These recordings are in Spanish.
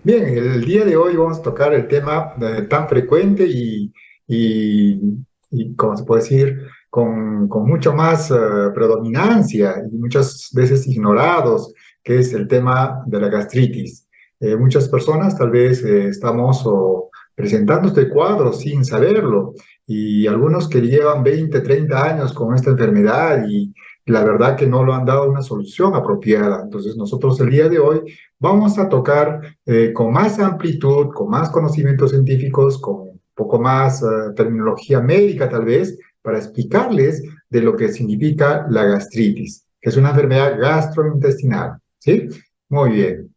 Bien, el día de hoy vamos a tocar el tema tan frecuente y, ¿cómo se puede decir? Con mucho más predominancia y muchas veces ignorados, que es el tema de la gastritis. Muchas personas tal vez estamos presentando este cuadro sin saberlo y algunos que llevan 20, 30 años con esta enfermedad y la verdad que no lo han dado una solución apropiada. Entonces nosotros el día de hoy vamos a tocar con más amplitud, con más conocimientos científicos, con un poco más terminología médica tal vez, para explicarles de lo que significa la gastritis, que es una enfermedad gastrointestinal. ¿Sí? Muy bien.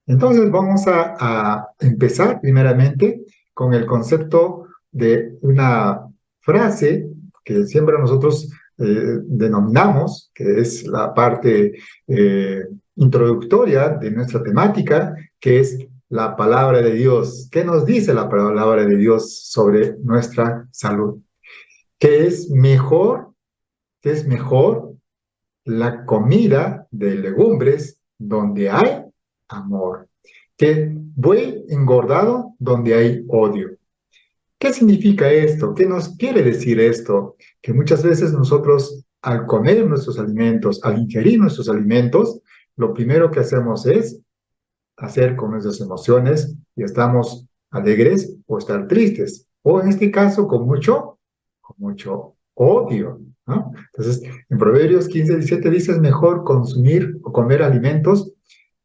Entonces vamos a empezar primeramente con el concepto de una frase que siempre nosotros denominamos, que es la parte eh, introductoria de nuestra temática, que es la palabra de Dios. ¿Qué nos dice la palabra de Dios sobre nuestra salud? ¿Qué es mejor? ¿Qué es mejor? La comida de legumbres donde hay amor, que buey engordado donde hay odio. ¿Qué significa esto? ¿Qué nos quiere decir esto? Que muchas veces nosotros al comer nuestros alimentos, al ingerir nuestros alimentos, lo primero que hacemos es hacer con nuestras emociones y estamos alegres o estar tristes, o en este caso con mucho odio, ¿no? Entonces, en Proverbios 15:17 dice, es mejor consumir o comer alimentos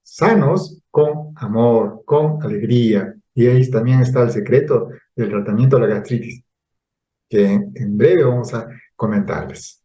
sanos con amor, con alegría. Y ahí también está el secreto del tratamiento de la gastritis, que en breve vamos a comentarles.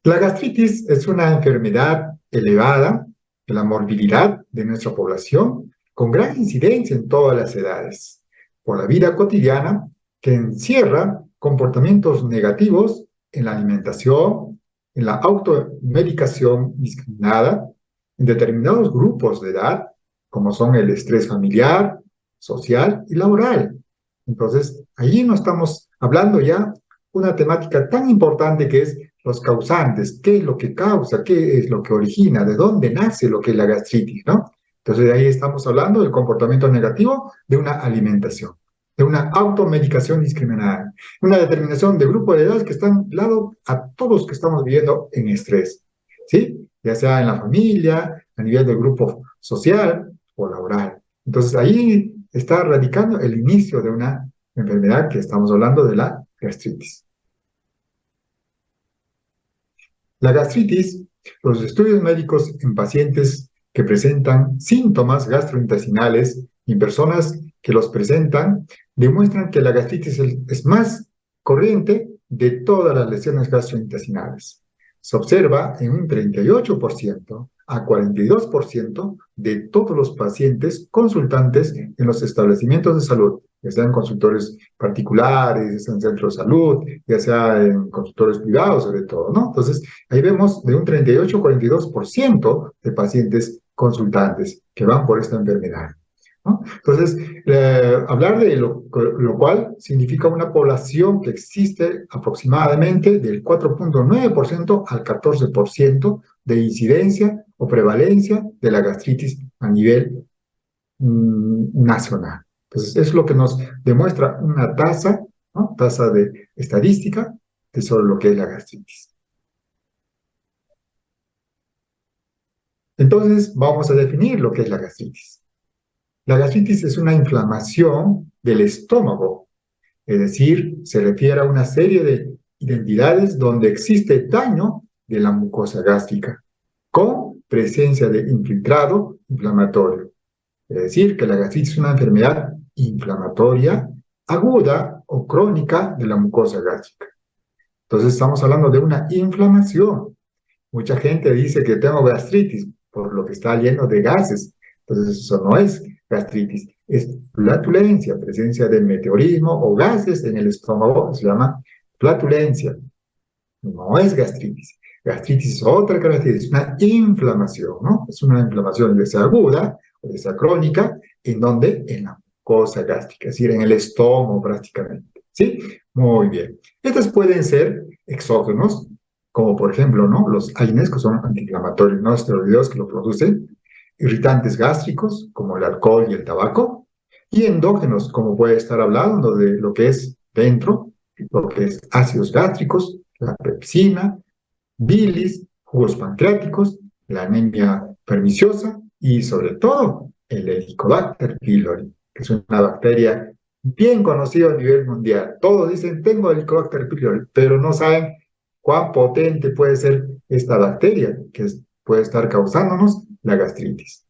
La gastritis es una enfermedad elevada de la morbilidad de nuestra población, con gran incidencia en todas las edades, por la vida cotidiana que encierra comportamientos negativos en la alimentación, en la automedicación discriminada, en determinados grupos de edad, como son el estrés familiar, social y laboral. Entonces, allí no estamos hablando ya una temática tan importante que es los causantes, qué es lo que causa, qué es lo que origina, de dónde nace lo que es la gastritis, ¿no? Entonces, de ahí estamos hablando del comportamiento negativo de una alimentación, de una automedicación discriminada, una determinación de grupo de edad que están lado a todos que estamos viviendo en estrés, ¿sí? Ya sea en la familia, a nivel del grupo social o laboral. Entonces, ahí está radicando el inicio de una enfermedad que estamos hablando de la gastritis. La gastritis, los estudios médicos en pacientes que presentan síntomas gastrointestinales y en personas que los presentan, demuestran que la gastritis es más corriente de todas las lesiones gastrointestinales. Se observa en un 38% a 42% de todos los pacientes consultantes en los establecimientos de salud, ya sean consultores particulares, ya sean centros de salud, ya sea en consultores privados sobre todo, ¿no? Entonces, ahí vemos de un 38 a 42% de pacientes consultantes que van por esta enfermedad, ¿no? Entonces, hablar de lo cual significa una población que existe aproximadamente del 4.9% al 14% de incidencia o prevalencia de la gastritis a nivel nacional. Entonces, es lo que nos demuestra una tasa, ¿no? Tasa de estadística de sobre lo que es la gastritis. Entonces, vamos a definir lo que es la gastritis. La gastritis es una inflamación del estómago, es decir, se refiere a una serie de identidades donde existe daño de la mucosa gástrica, con presencia de infiltrado inflamatorio. Es decir, que la gastritis es una enfermedad inflamatoria aguda o crónica de la mucosa gástrica. Entonces, estamos hablando de una inflamación. Mucha gente dice que tengo gastritis por lo que está lleno de gases. Entonces, eso no es gastritis, es flatulencia, presencia de meteorismo o gases en el estómago, se llama flatulencia. No es gastritis. Gastritis es otra característica, es una inflamación, ¿no? Es una inflamación ya sea aguda o ya sea crónica, ¿en donde? En la mucosa gástrica, es decir, en el estómago prácticamente, ¿sí? Muy bien. Estos pueden ser exógenos, como por ejemplo, ¿no? Los AINES, que son antiinflamatorios no esteroideos que lo producen, irritantes gástricos, como el alcohol y el tabaco, y endógenos, como puede estar hablando de lo que es dentro, lo que es ácidos gástricos, la pepsina, bilis, jugos pancreáticos, la anemia perniciosa y sobre todo el Helicobacter pylori, que es una bacteria bien conocida a nivel mundial. Todos dicen, tengo Helicobacter pylori, pero no saben cuán potente puede ser esta bacteria puede estar causándonos la gastritis.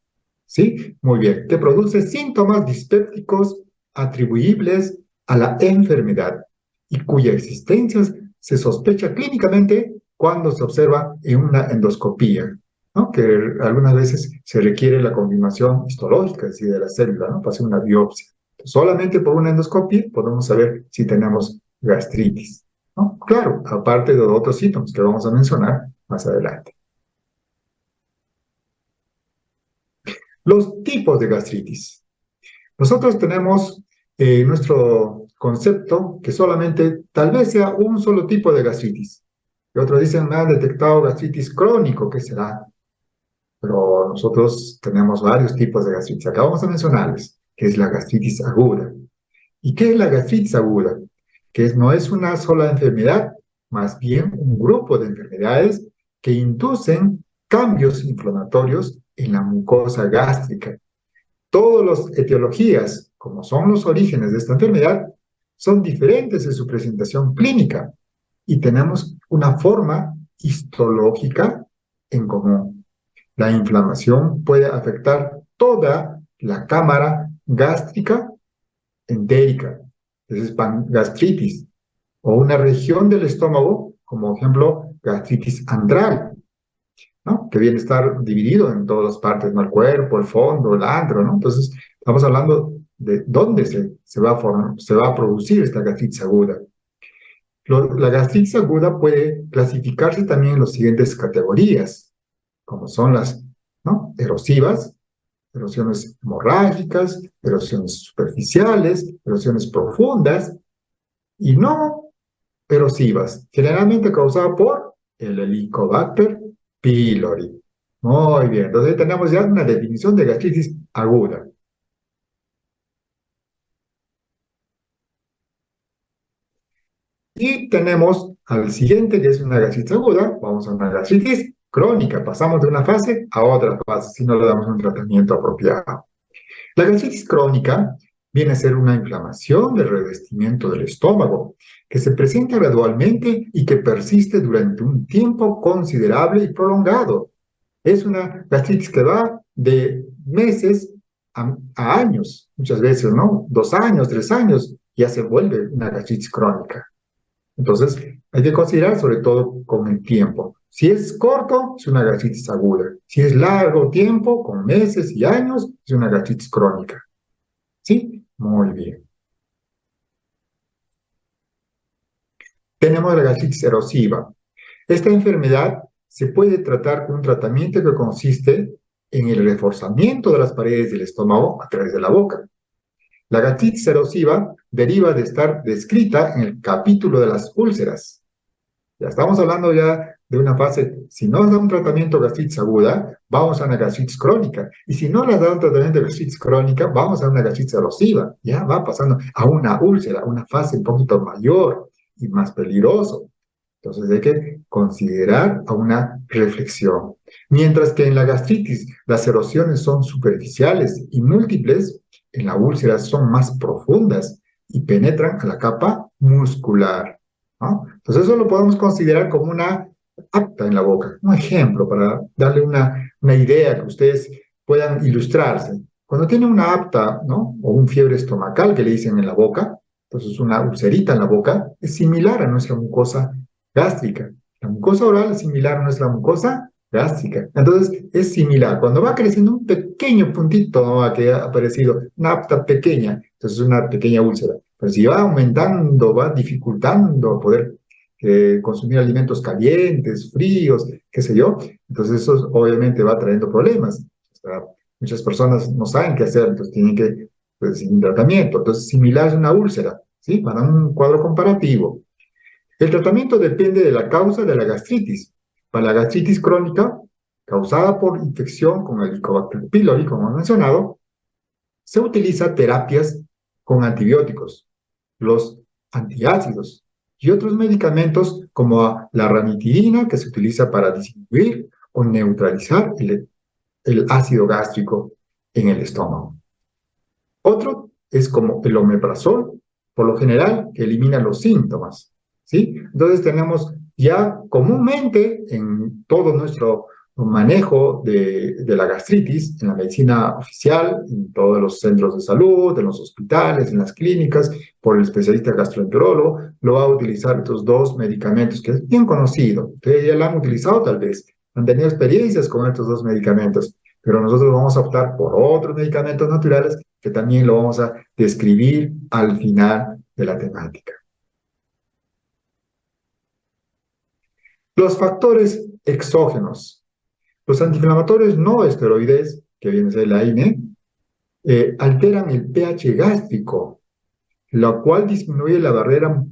¿Sí? Muy bien. Que produce síntomas dispépticos atribuibles a la enfermedad y cuya existencia se sospecha clínicamente cuando se observa en una endoscopía, ¿no? Que algunas veces se requiere la confirmación histológica, es decir, de la célula, ¿no? Para hacer una biopsia. Solamente por una endoscopia podemos saber si tenemos gastritis, ¿no? Claro, aparte de otros síntomas que vamos a mencionar más adelante. Los tipos de gastritis. Nosotros tenemos nuestro concepto que solamente tal vez sea un solo tipo de gastritis. Y otros dicen, me han detectado gastritis crónico, ¿qué será? Pero nosotros tenemos varios tipos de gastritis. Acá vamos a mencionarles, que es la gastritis aguda. ¿Y qué es la gastritis aguda? No es una sola enfermedad, más bien un grupo de enfermedades que inducen cambios inflamatorios en la mucosa gástrica. Todas las etiologías, como son los orígenes de esta enfermedad, son diferentes en su presentación clínica y tenemos una forma histológica en común. La inflamación puede afectar toda la cámara gástrica entérica, es gastritis, o una región del estómago, como ejemplo gastritis antral, ¿no? Que viene a estar dividido en todas las partes, ¿no? El cuerpo, el fondo, el antro, ¿no? Entonces, estamos hablando de dónde se va a producir esta gastritis aguda. La gastritis aguda puede clasificarse también en las siguientes categorías, como son las, ¿no? Erosivas, erosiones hemorrágicas, erosiones superficiales, erosiones profundas y no erosivas, generalmente causada por el Helicobacter pylori. Muy bien, entonces tenemos ya una definición de gastritis aguda. Y tenemos al siguiente, que es una gastritis aguda, vamos a una gastritis crónica, pasamos de una fase a otra fase si no le damos un tratamiento apropiado. La gastritis crónica viene a ser una inflamación del revestimiento del estómago, que se presenta gradualmente y que persiste durante un tiempo considerable y prolongado. Es una gastritis que va de meses a años, muchas veces, ¿no? 2 años, 3 años, ya se vuelve una gastritis crónica. Entonces, hay que considerar sobre todo con el tiempo. Si es corto, es una gastritis aguda. Si es largo tiempo, con meses y años, es una gastritis crónica. ¿Sí? Muy bien. Tenemos la gastritis erosiva. Esta enfermedad se puede tratar con un tratamiento que consiste en el reforzamiento de las paredes del estómago a través de la boca. La gastritis erosiva deriva de estar descrita en el capítulo de las úlceras. Ya estamos hablando ya de una fase, si no da un tratamiento de gastritis aguda, vamos a una gastritis crónica. Y si no le da un tratamiento de gastritis crónica, vamos a una gastritis erosiva. Ya va pasando a una úlcera, una fase un poquito mayor y más peligroso. Entonces hay que considerar a una reflexión. Mientras que en la gastritis las erosiones son superficiales y múltiples, en la úlcera son más profundas y penetran a la capa muscular, ¿no? Entonces eso lo podemos considerar como una apta en la boca, un ejemplo para darle una idea que ustedes puedan ilustrarse. Cuando tiene una apta, ¿no? O un fiebre estomacal que le dicen en la boca, entonces una ulcerita en la boca, es similar a nuestra mucosa gástrica. La mucosa oral es similar a nuestra mucosa gástrica. Entonces, es similar. Cuando va creciendo un pequeño puntito, ¿no? Que ha aparecido, una apta pequeña, entonces es una pequeña úlcera. Pero si va aumentando, va dificultando poder consumir alimentos calientes, fríos, qué sé yo, entonces eso obviamente va trayendo problemas. O sea, muchas personas no saben qué hacer, entonces tienen que, pues, un tratamiento. Entonces, similar es una úlcera, ¿sí? Para un cuadro comparativo. El tratamiento depende de la causa de la gastritis. Para la gastritis crónica, causada por infección con el Helicobacter pylori, como hemos mencionado, se utiliza terapias con antibióticos, los antiácidos y otros medicamentos como la ranitidina, que se utiliza para disminuir o neutralizar el ácido gástrico en el estómago. Otro es como el omeprazol, por lo general, que elimina los síntomas, ¿sí? Entonces tenemos ya comúnmente en todo nuestro manejo de la gastritis, en la medicina oficial, en todos los centros de salud, en los hospitales, en las clínicas, por el especialista gastroenterólogo, lo va a utilizar estos dos medicamentos que es bien conocido. Ustedes ya lo han utilizado tal vez, han tenido experiencias con estos dos medicamentos, pero nosotros vamos a optar por otros medicamentos naturales que también lo vamos a describir al final de la temática. Los factores exógenos. Los antiinflamatorios no esteroides, que viene a ser la AINE, alteran el pH gástrico, lo cual disminuye la barrera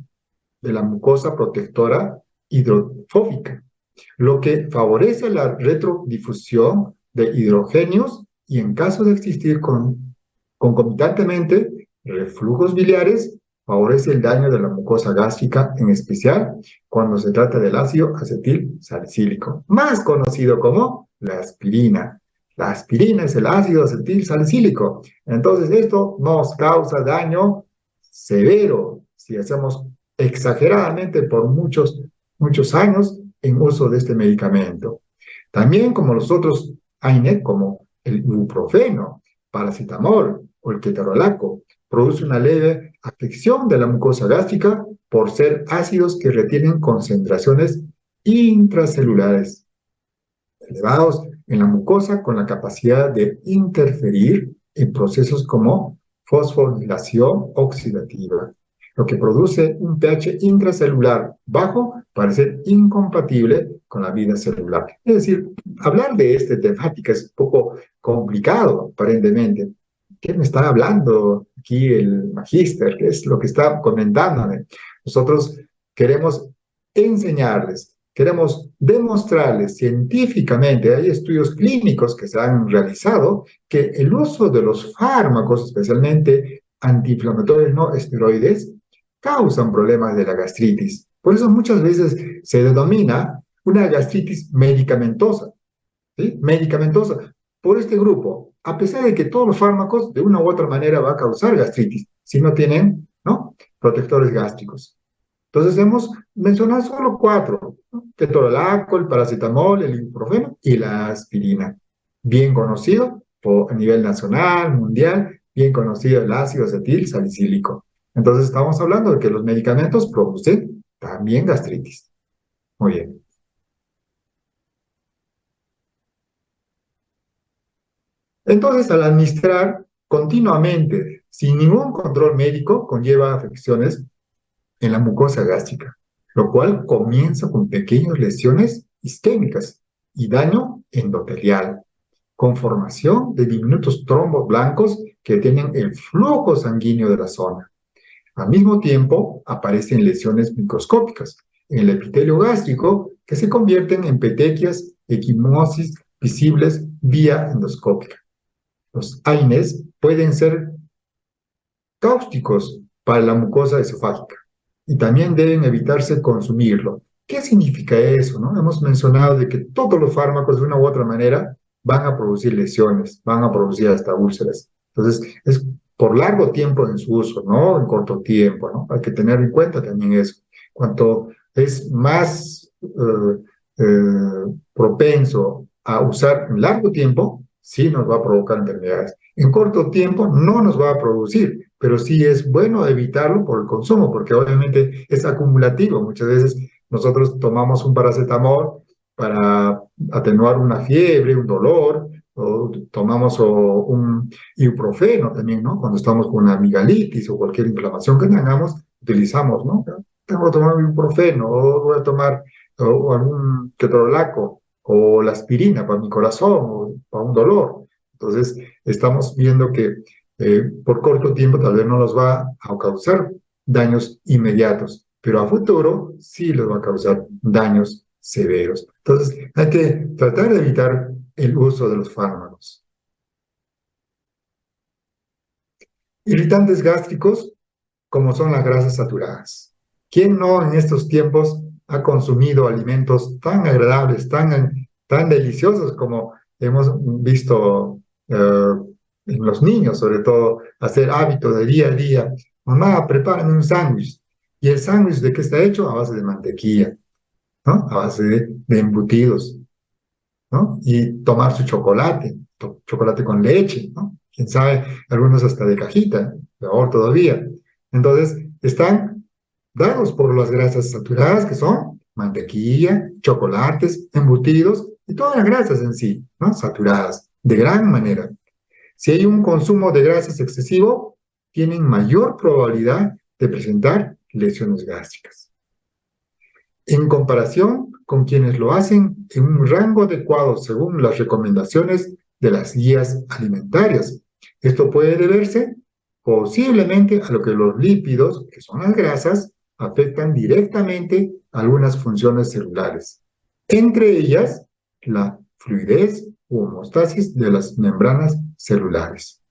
de la mucosa protectora hidrofóbica, lo que favorece la retrodifusión de hidrogenios y en caso de existir concomitantemente reflujos biliares, favorece el daño de la mucosa gástrica, en especial cuando se trata del ácido acetil salicílico, más conocido como la aspirina. La aspirina es el ácido acetil salicílico. Entonces, esto nos causa daño severo si hacemos exageradamente por muchos años en uso de este medicamento. También como los otros AINE, como el ibuprofeno, paracetamol o el ketorolaco, produce una leve afección de la mucosa gástrica por ser ácidos que retienen concentraciones intracelulares elevados en la mucosa con la capacidad de interferir en procesos como fosforilación oxidativa, lo que produce un pH intracelular bajo para ser incompatible con la vida celular. Es decir, hablar de esta temática es un poco complicado, aparentemente. ¿Qué me está hablando aquí el magíster? ¿Qué es lo que está comentándome? Nosotros queremos enseñarles, queremos demostrarles científicamente, hay estudios clínicos que se han realizado, que el uso de los fármacos, especialmente antiinflamatorios no esteroides, causan problemas de la gastritis. Por eso muchas veces se denomina una gastritis medicamentosa, ¿sí? Medicamentosa por este grupo, a pesar de que todos los fármacos de una u otra manera van a causar gastritis, si no tienen, ¿no?, protectores gástricos. Entonces hemos mencionado solo 4, ¿no? Ketorolaco, el paracetamol, el ibuprofeno y la aspirina. Bien conocido a nivel nacional, mundial, bien conocido el ácido acetil salicílico. Entonces estamos hablando de que los medicamentos producen también gastritis. Muy bien. Entonces, al administrar continuamente, sin ningún control médico, conlleva afecciones en la mucosa gástrica, lo cual comienza con pequeñas lesiones isquémicas y daño endotelial, con formación de diminutos trombos blancos que tienen el flujo sanguíneo de la zona. Al mismo tiempo, aparecen lesiones microscópicas en el epitelio gástrico que se convierten en petequias equimosis visibles vía endoscópica. Los AINES pueden ser cáusticos para la mucosa esofágica y también deben evitarse consumirlo. ¿Qué significa eso, no? Hemos mencionado de que todos los fármacos de una u otra manera van a producir lesiones, van a producir hasta úlceras. Entonces, es por largo tiempo en su uso, no en corto tiempo, ¿no? Hay que tener en cuenta también eso. Cuanto es más propenso a usar en largo tiempo, sí nos va a provocar enfermedades. En corto tiempo no nos va a producir, pero sí es bueno evitarlo por el consumo, porque obviamente es acumulativo. Muchas veces nosotros tomamos un paracetamol para atenuar una fiebre, un dolor, o tomamos un ibuprofeno también, ¿no? Cuando estamos con una amigdalitis o cualquier inflamación que tengamos, utilizamos, ¿no? Tengo que tomar un ibuprofeno, o voy a tomar o algún ketorolaco, o la aspirina para mi corazón, o para un dolor. Entonces, estamos viendo que por corto tiempo tal vez no nos va a causar daños inmediatos, pero a futuro sí les va a causar daños severos. Entonces, hay que tratar de evitar el uso de los fármacos. Irritantes gástricos, como son las grasas saturadas. ¿Quién no en estos tiempos ha consumido alimentos tan agradables, tan deliciosos como hemos visto en los niños, sobre todo, hacer hábito de día a día? Mamá, prepárame un sándwich. ¿Y el sándwich de qué está hecho? A base de mantequilla, ¿no? A base de embutidos, ¿no? Y tomar su chocolate, chocolate con leche, ¿no? Quién sabe, algunos hasta de cajita, peor todavía. Entonces, están dados por las grasas saturadas, que son mantequilla, chocolates, embutidos y todas las grasas en sí, ¿no? Saturadas, de gran manera. Si hay un consumo de grasas excesivo, tienen mayor probabilidad de presentar lesiones gástricas en comparación con quienes lo hacen en un rango adecuado según las recomendaciones de las guías alimentarias. Esto puede deberse posiblemente a lo que los lípidos, que son las grasas, afectan directamente a algunas funciones celulares, entre ellas la fluidez u homeostasis de las membranas celulares,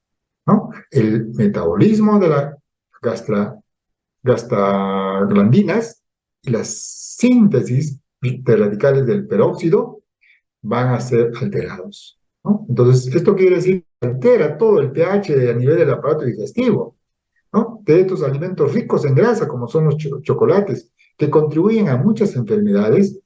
¿no? El metabolismo de la gastaglandinas y la síntesis de radicales del peróxido van a ser alterados, ¿no? Entonces, esto quiere decir que altera todo el pH a nivel del aparato digestivo, ¿no? De estos alimentos ricos en grasa, como son los chocolates, que contribuyen a muchas enfermedades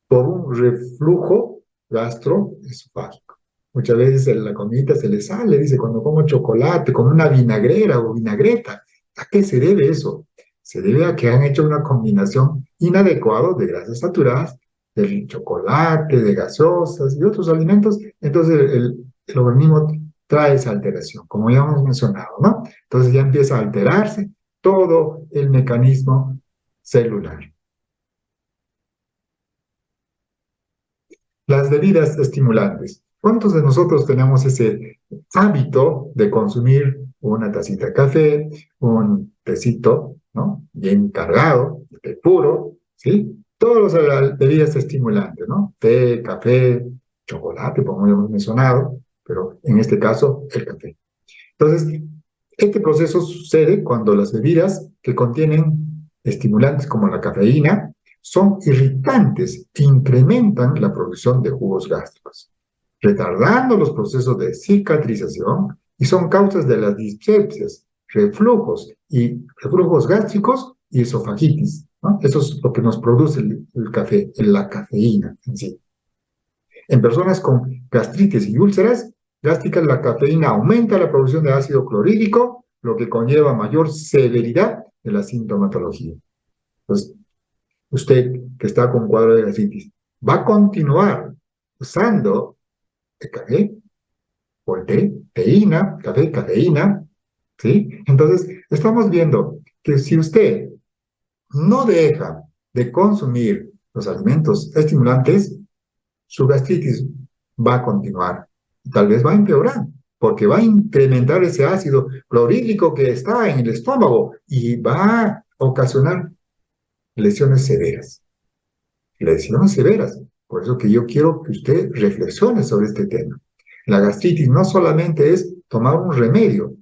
por un reflujo gastroesofágico. Muchas veces en la comida se le sale, dice, cuando como chocolate, como una vinagrera o vinagreta. ¿A qué se debe eso? Se debe a que han hecho una combinación inadecuada de grasas saturadas, del chocolate, de gaseosas y otros alimentos. Entonces el organismo trae esa alteración, como ya hemos mencionado, ¿no? Entonces ya empieza a alterarse todo el mecanismo celular. Las bebidas estimulantes. ¿Cuántos de nosotros tenemos ese hábito de consumir una tacita de café, un tecito, ¿no? Bien cargado, de puro, ¿sí? Todas las bebidas estimulantes, ¿no? Té, café, chocolate, como hemos mencionado, pero en este caso, el café. Entonces, este proceso sucede cuando las bebidas que contienen estimulantes como la cafeína son irritantes e incrementan la producción de jugos gástricos, retardando los procesos de cicatrización y son causas de las dispepsias, reflujos gástricos y esofagitis, ¿no? Eso es lo que nos produce el café, la cafeína en sí. En personas con gastritis y úlceras gástricas, la cafeína aumenta la producción de ácido clorhídrico, lo que conlleva mayor severidad de la sintomatología. Entonces, usted que está con cuadro de gastritis, ¿va a continuar usando el café o el té, teína, café, cafeína? ¿Sí? Entonces, estamos viendo que si usted no deja de consumir los alimentos estimulantes, su gastritis va a continuar. Tal vez va a empeorar, porque va a incrementar ese ácido clorhídrico que está en el estómago y va a ocasionar lesiones severas. Lesiones severas. Por eso que yo quiero que usted reflexione sobre este tema. La gastritis no solamente es tomar un remedio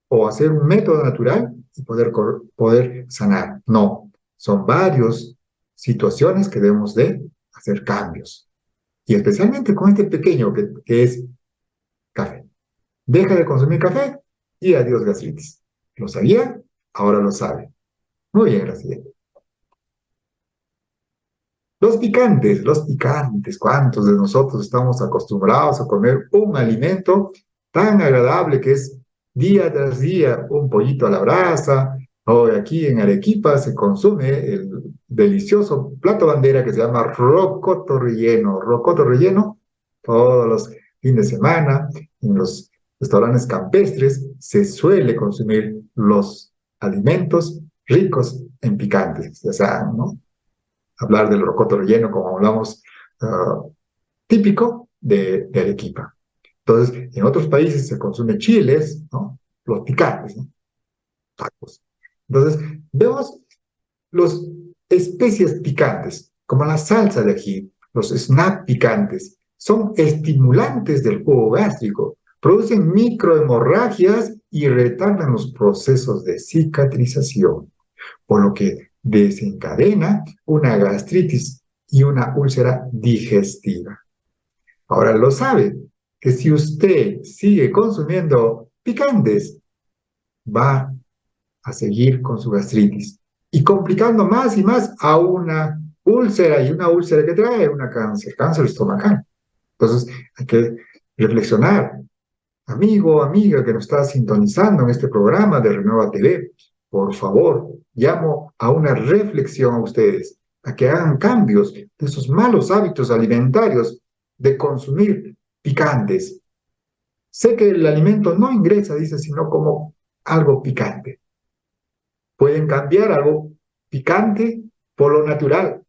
o hacer un método natural y poder sanar. No, son varias situaciones que debemos de hacer cambios. Y especialmente con este pequeño que es café. Deja de consumir café y adiós gastritis. ¿Lo sabía? Ahora lo sabe. Muy bien, gracias. Los picantes, ¿cuántos de nosotros estamos acostumbrados a comer un alimento tan agradable que es día tras día un pollito a la brasa? O aquí en Arequipa se consume el delicioso plato bandera que se llama rocoto relleno. Rocoto relleno, todos los fines de semana, en los restaurantes campestres, se suele consumir los alimentos ricos en picantes, ya saben, ¿no? Hablar del rocoto relleno como hablamos típico de Arequipa. Entonces, en otros países se consume chiles, ¿no? Los picantes, ¿no? Tacos. Entonces, vemos Los especies picantes, como la salsa de ají, los snacks picantes, son estimulantes del jugo gástrico, producen microhemorragias y retardan los procesos de cicatrización, por lo que desencadena una gastritis y una úlcera digestiva. Ahora lo sabe, que si usted sigue consumiendo picantes, va a seguir con su gastritis y complicando más y más a una úlcera, y una úlcera que trae una cáncer estomacal. Entonces hay que reflexionar. Amigo, amiga que nos está sintonizando en este programa de Renueva TV, por favor, llamo a una reflexión a ustedes, a que hagan cambios de esos malos hábitos alimentarios de consumir picantes. Sé que el alimento no ingresa, dice, sino como algo picante. Pueden cambiar algo picante por lo natural,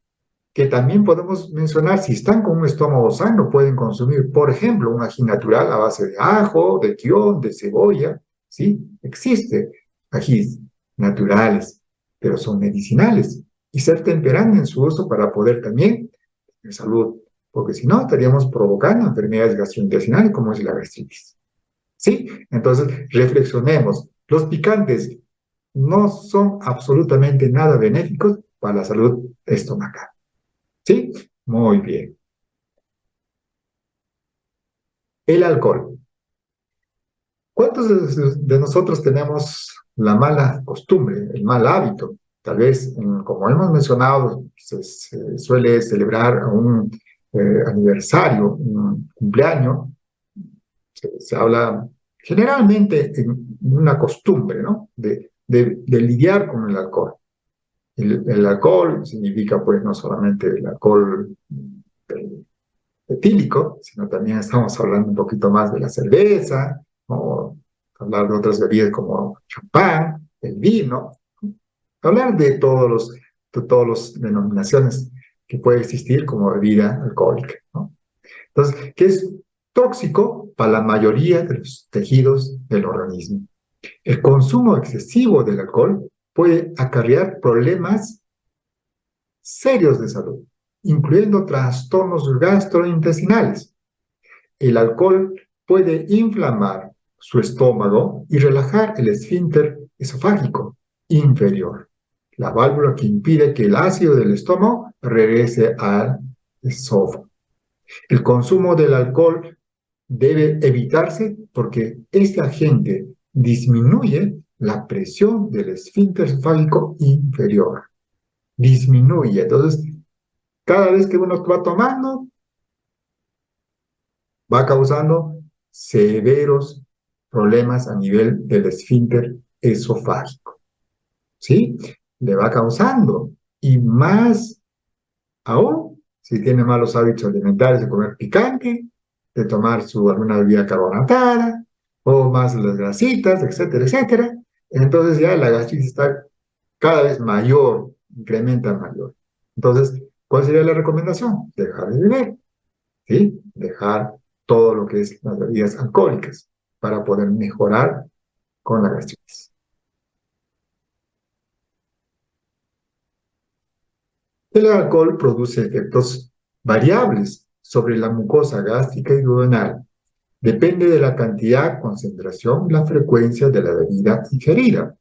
que también podemos mencionar, si están con un estómago sano, pueden consumir, por ejemplo, un ají natural a base de ajo, de kion, de cebolla, ¿sí? Existe ajís naturales, pero son medicinales, y ser temperante en su uso para poder también tener salud, porque si no, estaríamos provocando enfermedades gastrointestinales como es la gastritis, ¿sí? Entonces, reflexionemos, los picantes no son absolutamente nada benéficos para la salud estomacal. ¿Sí? Muy bien. El alcohol. ¿Cuántos de nosotros tenemos la mala costumbre, el mal hábito? Tal vez, como hemos mencionado, se suele celebrar un aniversario, un cumpleaños, se habla generalmente en una costumbre, ¿no? De lidiar con el alcohol. El alcohol significa, pues, no solamente el alcohol etílico, sino también estamos hablando un poquito más de la cerveza, o hablar de otras bebidas como champán, el vino, hablar de todas las denominaciones que puede existir como bebida alcohólica, ¿no? Entonces, ¿qué es tóxico para la mayoría de los tejidos del organismo? El consumo excesivo del alcohol puede acarrear problemas serios de salud, incluyendo trastornos gastrointestinales. El alcohol puede inflamar su estómago y relajar el esfínter esofágico inferior, la válvula que impide que el ácido del estómago regrese al esófago. El consumo del alcohol debe evitarse porque este agente disminuye la presión del esfínter esofágico inferior. Disminuye. Entonces, cada vez que uno va tomando, va causando severos problemas a nivel del esfínter esofágico, ¿sí? Le va causando, y más aún si tiene malos hábitos alimentarios de comer picante, de tomar alguna bebida carbonatada, o más las grasitas, etcétera, etcétera. Entonces ya la gastritis está cada vez mayor, incrementa mayor. Entonces, ¿cuál sería la recomendación? Dejar de beber, ¿sí? Dejar todo lo que es las bebidas alcohólicas para poder mejorar con la gastritis. El alcohol produce efectos variables sobre la mucosa gástrica y duodenal. Depende de la cantidad, concentración y la frecuencia de la bebida ingerida,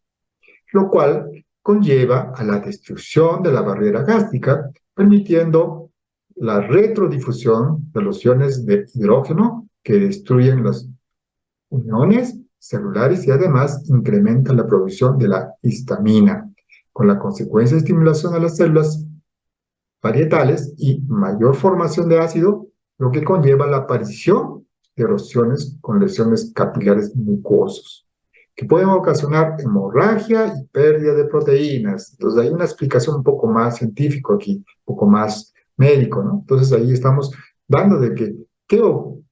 lo cual conlleva a la destrucción de la barrera gástrica, permitiendo la retrodifusión de los iones de hidrógeno que destruyen las uniones celulares y además incrementa la producción de la histamina, con la consecuencia de estimulación a las células parietales y mayor formación de ácido, lo que conlleva la aparición de erosiones con lesiones capilares mucosos, que pueden ocasionar hemorragia y pérdida de proteínas. Entonces hay una explicación un poco más científica aquí, un poco más médico, ¿no? Entonces ahí estamos dando de que qué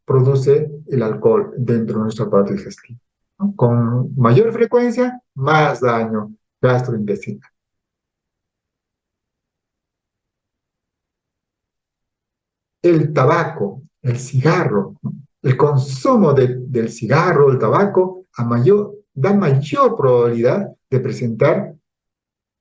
produce el alcohol dentro de nuestro aparato digestivo, ¿no? Con mayor frecuencia, más daño gastrointestinal. El tabaco, el cigarro, ¿no? El consumo del cigarro, el tabaco, da mayor probabilidad de presentar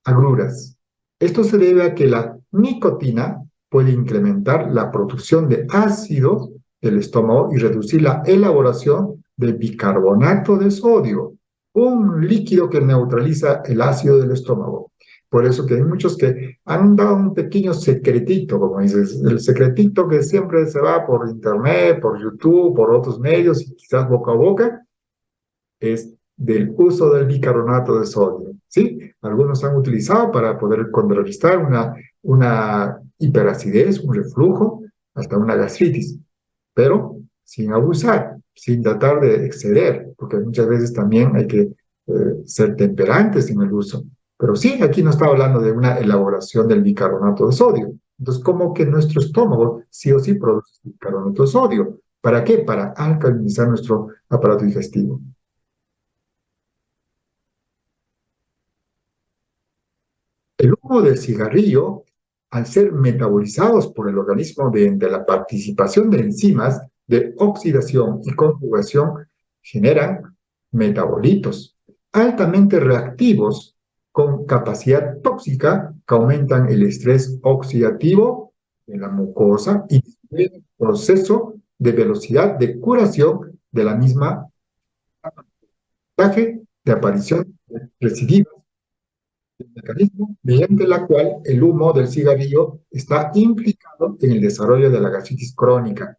agruras, Esto se debe a que la nicotina puede incrementar la producción de ácido del estómago y reducir la elaboración de bicarbonato de sodio, un líquido que neutraliza el ácido del estómago. Por eso que hay muchos que han dado un pequeño secretito, como dices, el secretito que siempre se va por internet, por YouTube, por otros medios y quizás boca a boca, es del uso del bicarbonato de sodio, ¿sí? Algunos han utilizado para poder contrarrestar una hiperacidez, un reflujo, hasta una gastritis, pero sin abusar, sin tratar de exceder, porque muchas veces también hay que ser temperantes en el uso. Pero sí, aquí no está hablando de una elaboración del bicarbonato de sodio. Entonces, como que nuestro estómago sí o sí produce bicarbonato de sodio. ¿Para qué? Para alcalinizar nuestro aparato digestivo. El humo del cigarrillo, al ser metabolizados por el organismo mediante la participación de enzimas de oxidación y conjugación, generan metabolitos altamente reactivos con capacidad tóxica que aumentan el estrés oxidativo de la mucosa y el proceso de velocidad de curación de la misma de aparición de recidivas, mecanismo mediante la cual el humo del cigarrillo está implicado en el desarrollo de la gastritis crónica.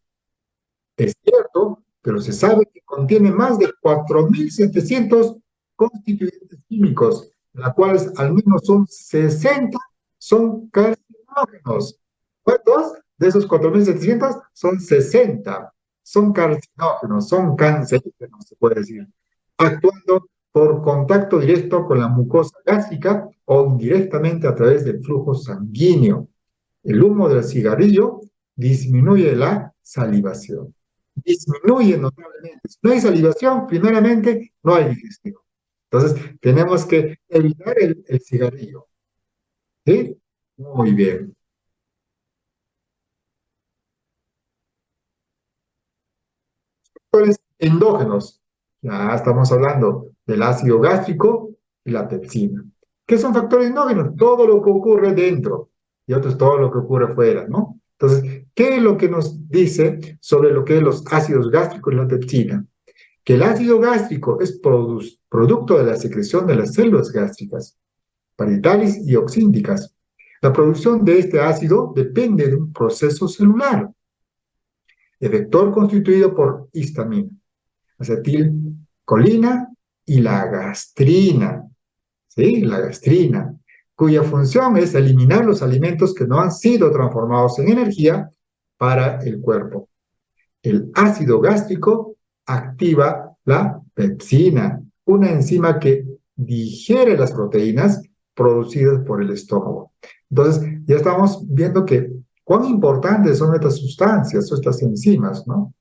Es cierto, pero se sabe que contiene más de 4.700 constituyentes químicos, de los cuales al menos son 60 son carcinógenos. ¿Cuántos? De esos 4.700 son 60. Son carcinógenos, son cancerígenos, se puede decir, actuando por contacto directo con la mucosa gástrica o indirectamente a través del flujo sanguíneo. El humo del cigarrillo disminuye la salivación. Disminuye notablemente. Si no hay salivación, primeramente, no hay digestión. Entonces, tenemos que evitar el cigarrillo. ¿Sí? Muy bien. Factores endógenos. Ya estamos hablando del ácido gástrico y la pepsina. ¿Qué son factores endógenos? Todo lo que ocurre dentro y otro es todo lo que ocurre fuera, ¿no? Entonces, ¿qué es lo que nos dice sobre lo que es los ácidos gástricos y la pepsina? Que el ácido gástrico es producto de la secreción de las células gástricas, parietales y oxínticas. La producción de este ácido depende de un proceso celular, de vector constituido por histamina, acetilcolina y la gastrina, ¿sí? La gastrina, cuya función es eliminar los alimentos que no han sido transformados en energía para el cuerpo. El ácido gástrico activa la pepsina, una enzima que digiere las proteínas producidas por el estómago. Entonces, ya estamos viendo que cuán importantes son estas sustancias o estas enzimas, ¿no?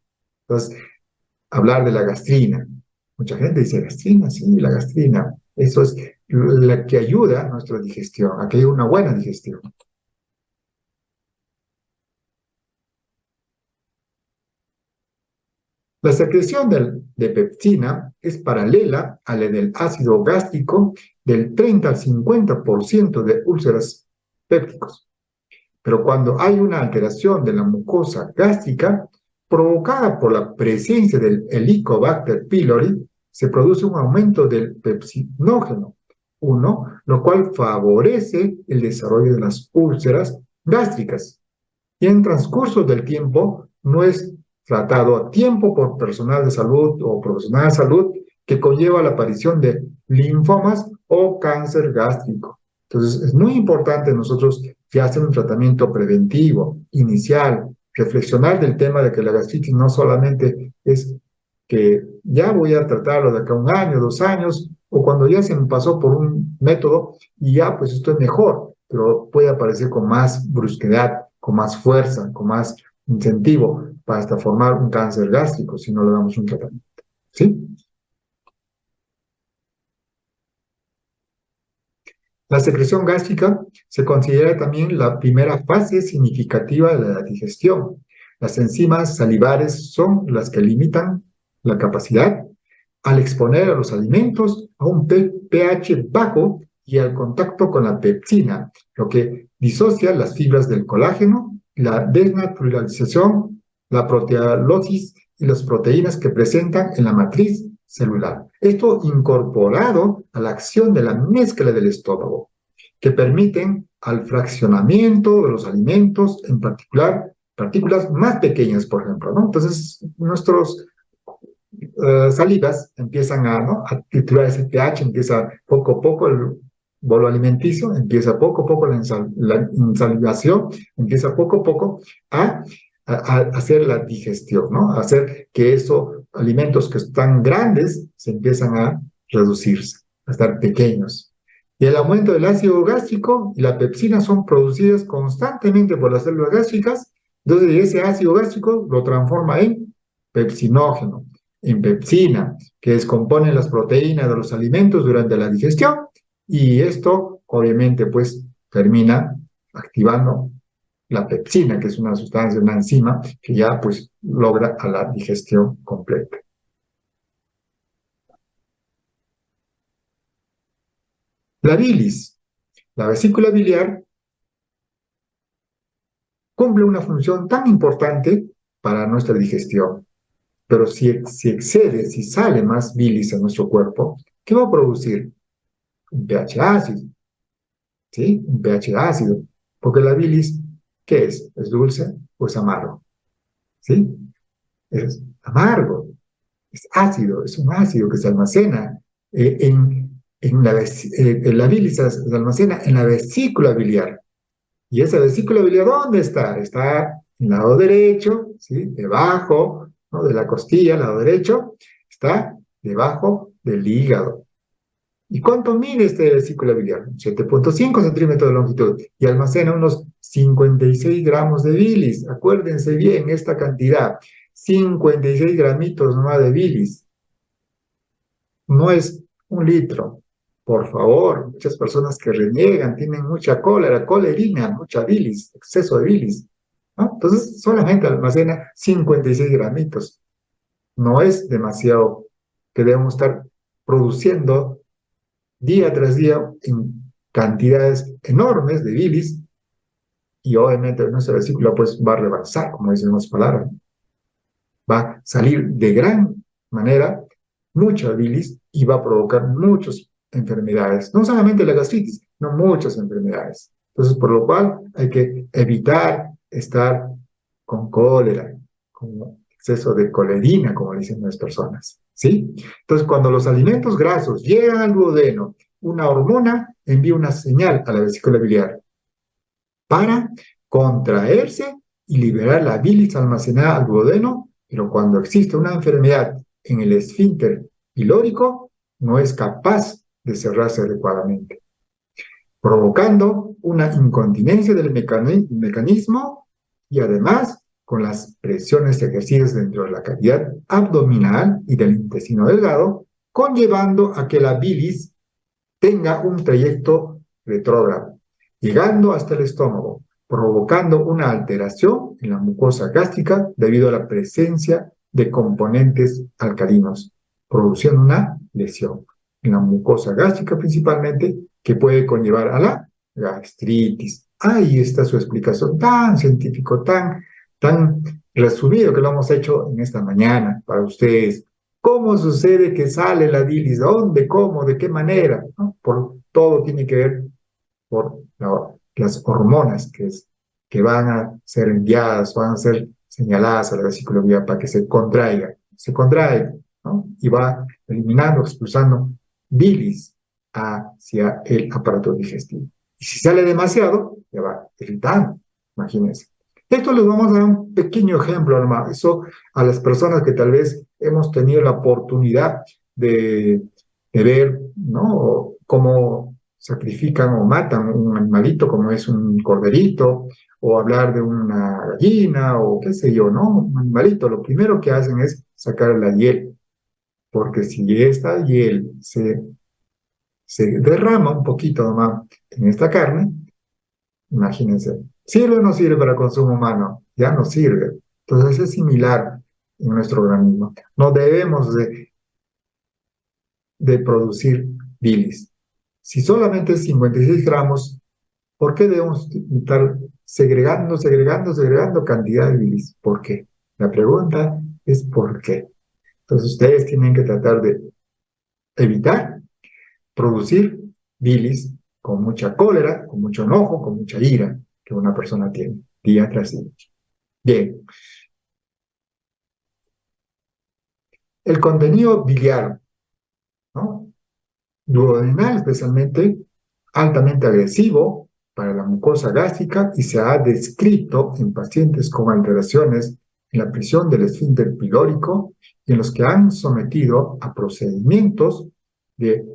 Entonces, hablar de la gastrina. Mucha gente dice gastrina, sí, la gastrina. Eso es la que ayuda a nuestra digestión, a que haya una buena digestión. La secreción de pepsina es paralela a la del ácido gástrico del 30 al 50% de úlceras pépticos. Pero cuando hay una alteración de la mucosa gástrica provocada por la presencia del Helicobacter pylori, se produce un aumento del pepsinógeno 1, lo cual favorece el desarrollo de las úlceras gástricas. Y en transcurso del tiempo no es tratado a tiempo por personal de salud o profesional de salud que conlleva la aparición de linfomas o cáncer gástrico. Entonces, es muy importante nosotros ya hacer un tratamiento preventivo, inicial, reflexionar del tema de que la gastritis no solamente es que ya voy a tratarlo de acá 1 año, 2 años, o cuando ya se me pasó por un método y ya pues estoy mejor, pero puede aparecer con más brusquedad, con más fuerza, con más incentivo para hasta formar un cáncer gástrico si no le damos un tratamiento. ¿Sí? La secreción gástrica se considera también la primera fase significativa de la digestión. Las enzimas salivares son las que limitan la capacidad al exponer a los alimentos a un pH bajo y al contacto con la pepsina, lo que disocia las fibras del colágeno, la desnaturalización, la proteólisis y las proteínas que presentan en la matriz celular. Esto incorporado a la acción de la mezcla del estómago, que permiten al fraccionamiento de los alimentos, en particular partículas más pequeñas, por ejemplo, ¿no? Entonces, nuestros salivas empiezan ¿no? a titular ese pH, empieza poco a poco el bolo alimenticio, empieza poco a poco la insalivación, empieza poco a poco a hacer la digestión, ¿no? A hacer que esos alimentos que están grandes se empiezan a reducirse, a estar pequeños. Y el aumento del ácido gástrico y la pepsina son producidas constantemente por las células gástricas, entonces ese ácido gástrico lo transforma en pepsinógeno, en pepsina, que descompone las proteínas de los alimentos durante la digestión, y esto obviamente pues termina activando la pepsina, que es una sustancia, una enzima que ya pues logra a la digestión completa. La bilis, la vesícula biliar, cumple una función tan importante para nuestra digestión, pero si excede, si sale más bilis a nuestro cuerpo, ¿qué va a producir? Un pH ácido, ¿sí? Un pH ácido, porque la bilis, ¿qué es? ¿Es dulce o es amargo? ¿Sí? Es amargo, es ácido, es un ácido que se almacena la bilis se almacena en la vesícula biliar. ¿Y esa vesícula biliar dónde está? Está en el lado derecho, ¿sí? Debajo, ¿no? De la costilla, lado derecho, está debajo del hígado. ¿Y cuánto mide esta vesícula biliar? 7.5 centímetros de longitud y almacena unos 56 gramos de bilis. Acuérdense bien esta cantidad, 56 gramitos nomás de bilis. No es un litro. Por favor, muchas personas que reniegan tienen mucha cólera, colerina, mucha bilis, exceso de bilis, ¿no? Entonces solamente almacena 56 gramitos. No es demasiado que debemos estar produciendo día tras día en cantidades enormes de bilis, y obviamente nuestra vesícula pues va a rebalsar, como dicen las palabras, va a salir de gran manera mucha bilis y va a provocar muchas enfermedades, no solamente la gastritis, no muchas enfermedades. Entonces, por lo cual hay que evitar estar con cólera, con exceso de colerina, como dicen las personas, ¿sí? Entonces, cuando los alimentos grasos llegan al duodeno, una hormona envía una señal a la vesícula biliar para contraerse y liberar la bilis almacenada al duodeno, pero cuando existe una enfermedad en el esfínter pilórico, no es capaz de cerrarse adecuadamente, provocando una incontinencia del mecanismo y además con las presiones ejercidas dentro de la cavidad abdominal y del intestino delgado, conllevando a que la bilis tenga un trayecto retrógrado, llegando hasta el estómago, provocando una alteración en la mucosa gástrica debido a la presencia de componentes alcalinos, produciendo una lesión en la mucosa gástrica principalmente, que puede conllevar a la gastritis. Ahí está su explicación tan científico, tan resumido que lo hemos hecho en esta mañana para ustedes. ¿Cómo sucede que sale la bilis? ¿Dónde? ¿Cómo? ¿De qué manera? ¿No? Todo tiene que ver por las hormonas que van a ser enviadas, van a ser señaladas a la vesícula biliar para que se contrae, ¿no? Y va eliminando, expulsando bilis hacia el aparato digestivo. Y si sale demasiado, ya va irritando, imagínense. Esto les vamos a dar un pequeño ejemplo, hermano. Eso a las personas que tal vez hemos tenido la oportunidad de ver, ¿no? Cómo sacrifican o matan un animalito como es un corderito, o hablar de una gallina, o qué sé yo, ¿no? Un animalito, lo primero que hacen es sacar la hiel, porque si esta hiel se derrama un poquito nomás en esta carne, imagínense, ¿sirve o no sirve para consumo humano? Ya no sirve. Entonces es similar en nuestro organismo. No debemos de producir bilis. Si solamente es 56 gramos, ¿por qué debemos estar segregando cantidad de bilis? ¿Por qué? La pregunta es ¿por qué? Entonces ustedes tienen que tratar de evitar producir bilis con mucha cólera, con mucho enojo, con mucha ira que una persona tiene día tras día. Bien, el contenido biliar, ¿no? Duodenal especialmente, altamente agresivo para la mucosa gástrica y se ha descrito en pacientes con alteraciones en la presión del esfínter pilórico y en los que han sometido a procedimientos de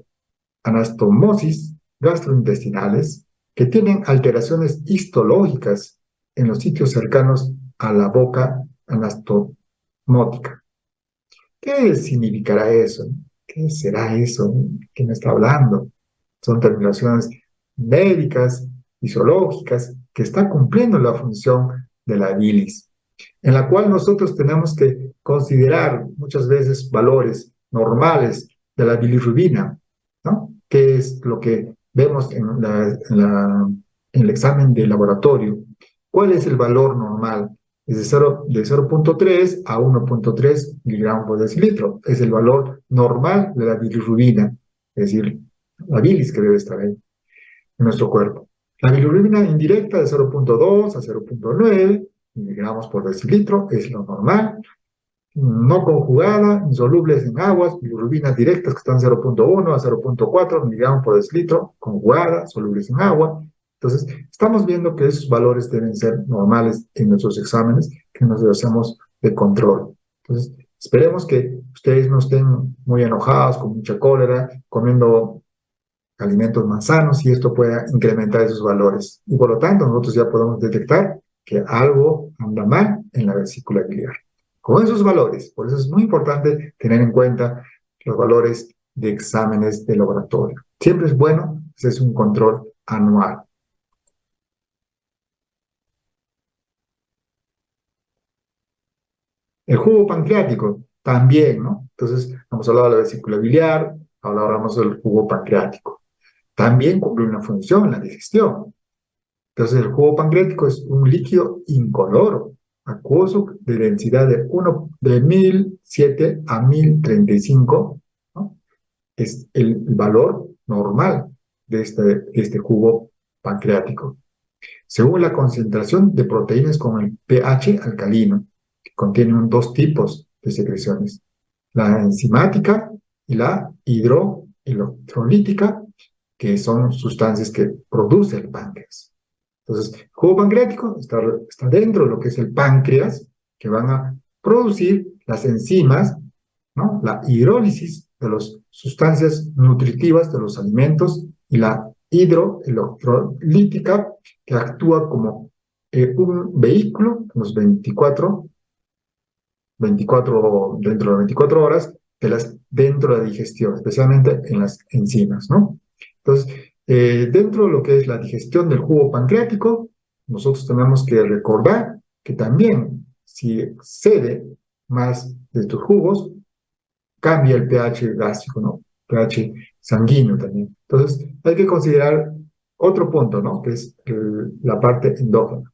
anastomosis gastrointestinales que tienen alteraciones histológicas en los sitios cercanos a la boca anastomótica. ¿Qué significará eso? ¿Qué será eso? ¿Qué me está hablando? Son terminaciones médicas, fisiológicas, que están cumpliendo la función de la bilis, en la cual nosotros tenemos que considerar muchas veces valores normales de la bilirrubina, ¿no? Que es lo que vemos en el examen de laboratorio. ¿Cuál es el valor normal? Es de 0.3 a 1.3 miligramos por decilitro. Es el valor normal de la bilirrubina, es decir, la bilis que debe estar ahí en nuestro cuerpo. La bilirrubina indirecta de 0.2 a 0.9 miligramos por decilitro es lo normal. No conjugada, insolubles en aguas, bilirrubinas directas que están 0.1 a 0.4 miligramos por decilitro, conjugadas, solubles en agua. Entonces, estamos viendo que esos valores deben ser normales en nuestros exámenes que nos hacemos de control. Entonces, esperemos que ustedes no estén muy enojados, con mucha cólera, comiendo alimentos más sanos y esto pueda incrementar esos valores. Y por lo tanto, nosotros ya podemos detectar que algo anda mal en la vesícula biliar. Con esos valores, por eso es muy importante tener en cuenta los valores de exámenes de laboratorio. Siempre es bueno hacerse un control anual. El jugo pancreático también, ¿no? Entonces, hemos hablado de la vesícula biliar, ahora hablamos del jugo pancreático. También cumple una función en la digestión. Entonces, el jugo pancreático es un líquido incoloro, acuoso, de densidad de 1007 a 1035, ¿no? Es el valor normal de este jugo pancreático. Según la concentración de proteínas con el pH alcalino, que contienen dos tipos de secreciones, la enzimática y la hidroelectrolítica, que son sustancias que produce el páncreas. Entonces, el jugo pancreático está dentro de lo que es el páncreas, que van a producir las enzimas, ¿no? La hidrólisis de las sustancias nutritivas de los alimentos y la hidroelectrolítica, que actúa como un vehículo, los 24 dentro de 24 horas, dentro de la digestión, especialmente en las enzimas, ¿no? Entonces, dentro de lo que es la digestión del jugo pancreático, nosotros tenemos que recordar que también si excede más de estos jugos, cambia el pH gástrico, ¿no? pH sanguíneo también. Entonces, hay que considerar otro punto, ¿no? Que es la parte endógena.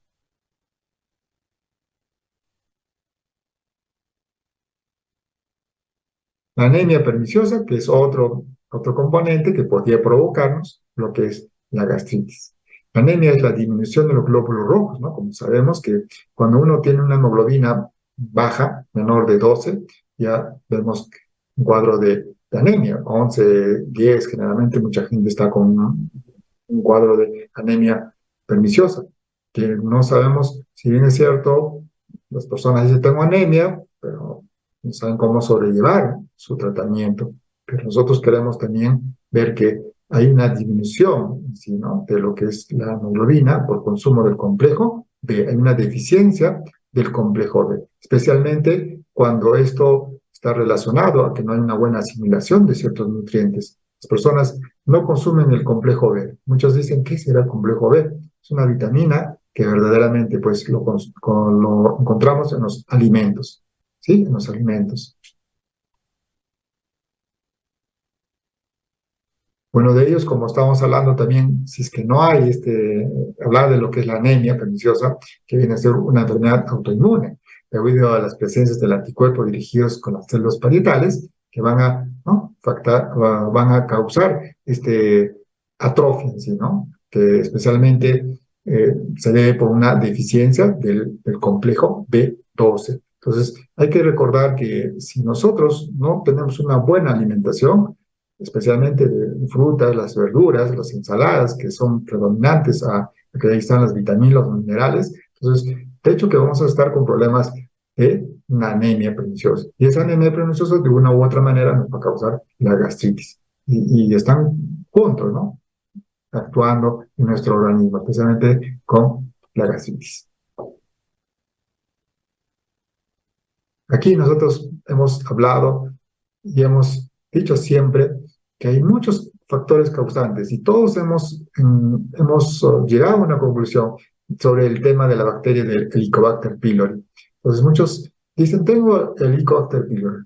La anemia perniciosa, que es otro componente que podría provocarnos lo que es la gastritis. La anemia es la disminución de los glóbulos rojos, ¿no? Como sabemos que cuando uno tiene una hemoglobina baja, menor de 12, ya vemos un cuadro de anemia, 11, 10, generalmente mucha gente está con un cuadro de anemia perniciosa, que no sabemos, si bien es cierto, las personas dicen tengo anemia, pero no saben cómo sobrellevar su tratamiento. Pero nosotros queremos también ver que hay una disminución, ¿sí, no? De lo que es la hemoglobina por consumo del complejo B. Hay una deficiencia del complejo B, especialmente cuando esto está relacionado a que no hay una buena asimilación de ciertos nutrientes. Las personas no consumen el complejo B. Muchos dicen, ¿qué será el complejo B? Es una vitamina que verdaderamente pues, lo encontramos en los alimentos, ¿sí? En los alimentos. Bueno, de ellos, como estábamos hablando también, si es que no hay hablar de lo que es la anemia perniciosa, que viene a ser una enfermedad autoinmune, debido a las presencias del anticuerpo dirigidos con las células parietales, que van a, ¿no? Van a causar atrofia en sí, ¿no? Que especialmente se debe por una deficiencia del complejo B12. Entonces, hay que recordar que si nosotros no tenemos una buena alimentación, especialmente de frutas, las verduras, las ensaladas, que son predominantes que ahí están las vitaminas, los minerales. Entonces, de hecho que vamos a estar con problemas de una anemia perniciosa. Y esa anemia perniciosa de una u otra manera nos va a causar la gastritis. Y están juntos, ¿no? Actuando en nuestro organismo, especialmente con la gastritis. Aquí nosotros hemos hablado y hemos dicho siempre que hay muchos factores causantes y todos hemos llegado a una conclusión sobre el tema de la bacteria del Helicobacter pylori. Entonces muchos dicen, tengo el Helicobacter pylori.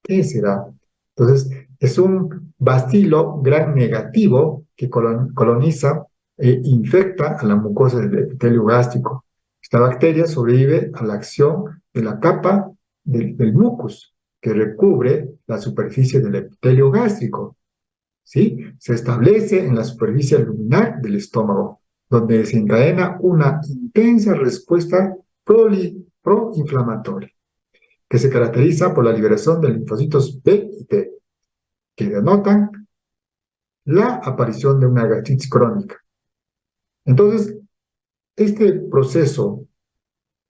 ¿Qué será? Entonces es un bacilo gran negativo que coloniza e infecta a la mucosa del epitelio gástrico. Esta bacteria sobrevive a la acción de la capa del mucus que recubre la superficie del epitelio gástrico, ¿sí? Se establece en la superficie luminar del estómago, donde desencadena una intensa respuesta proinflamatoria, que se caracteriza por la liberación de linfocitos B y T, que denotan la aparición de una gastritis crónica. Entonces, este proceso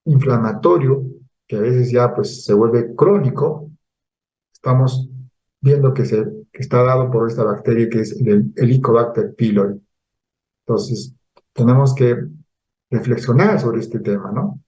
inflamatorio, que a veces ya pues se vuelve crónico, estamos viendo que está dado por esta bacteria que es el Helicobacter pylori. Entonces, tenemos que reflexionar sobre este tema, ¿no?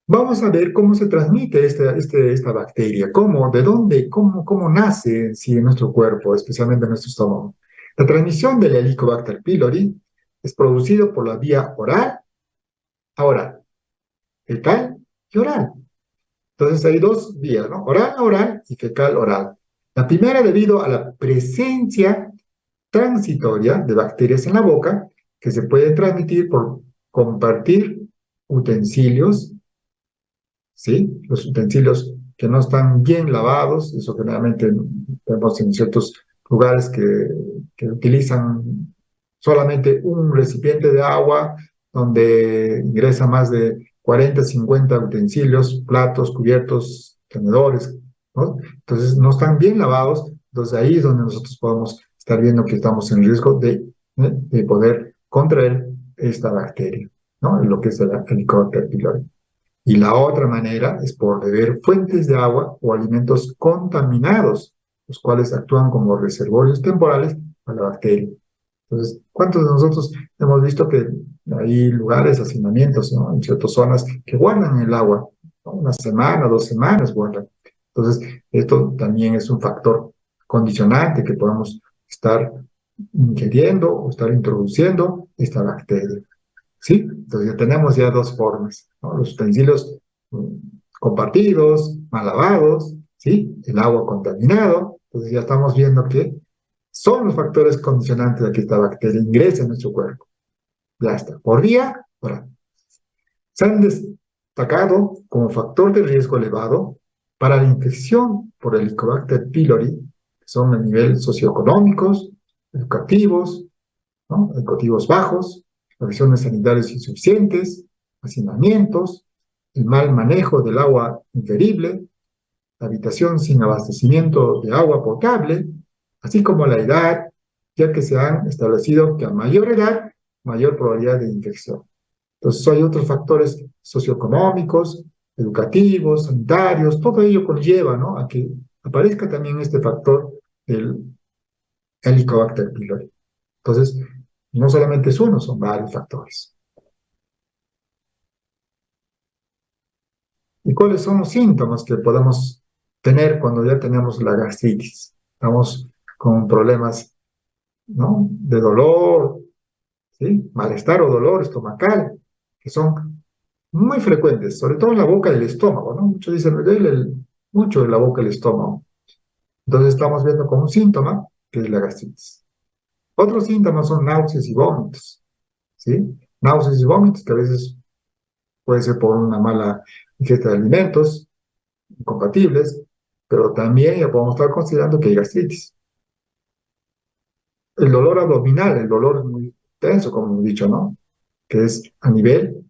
Vamos a ver cómo se transmite esta bacteria, de dónde, cómo nace en sí en nuestro cuerpo, especialmente en nuestro estómago. La transmisión del Helicobacter pylori es producido por la vía oral a oral, fecal y oral. Entonces hay dos vías, ¿no? Oral a oral y fecal oral. La primera debido a la presencia transitoria de bacterias en la boca que se pueden transmitir por compartir utensilios, ¿sí? Los utensilios que no están bien lavados, eso generalmente vemos en ciertos lugares que utilizan solamente un recipiente de agua donde ingresa más de 40, 50 utensilios, platos, cubiertos, tenedores, ¿no? Entonces no están bien lavados, entonces ahí es donde nosotros podemos estar viendo que estamos en riesgo de poder contraer esta bacteria, ¿no? En lo que es el Helicobacter pylori. Y la otra manera es por beber fuentes de agua o alimentos contaminados, los cuales actúan como reservorios temporales para la bacteria. Entonces, ¿cuántos de nosotros hemos visto que hay lugares, hacinamientos, ¿no? En ciertas zonas que guardan el agua, ¿no? Una semana, 2 semanas guardan. Entonces, esto también es un factor condicionante que podemos estar ingiriendo o estar introduciendo esta bacteria. ¿Sí? Entonces ya tenemos ya dos formas, ¿no? Los utensilios mm, compartidos, mal lavados, ¿sí? El agua contaminado. Entonces ya estamos viendo que son los factores condicionantes de que esta bacteria ingrese en nuestro cuerpo. Ya está. Por día, ahora, se han destacado como factor de riesgo elevado para la infección por el Helicobacter pylori, que son a nivel socioeconómicos, educativos, ¿no? Educativos bajos, provisiones sanitarias insuficientes, hacinamientos, el mal manejo del agua ingerible, la habitación sin abastecimiento de agua potable, así como la edad, ya que se han establecido que a mayor edad, mayor probabilidad de infección. Entonces hay otros factores socioeconómicos, educativos, sanitarios, todo ello conlleva, ¿no? A que aparezca también este factor del Helicobacter pylori. Entonces, no solamente es uno, son varios factores. ¿Y cuáles son los síntomas que podemos tener cuando ya tenemos la gastritis? Estamos con problemas, ¿no? De dolor, ¿sí? Malestar o dolor estomacal, que son muy frecuentes, sobre todo en la boca del estómago, ¿no? Muchos dicen, me duele mucho en la boca del estómago. Entonces estamos viendo como un síntoma que es la gastritis. Otros síntomas son náuseas y vómitos, ¿sí? Náuseas y vómitos que a veces puede ser por una mala ingesta de alimentos incompatibles, pero también ya podemos estar considerando que hay gastritis. El dolor abdominal, el dolor es muy tenso, como hemos dicho, ¿no? Que es a nivel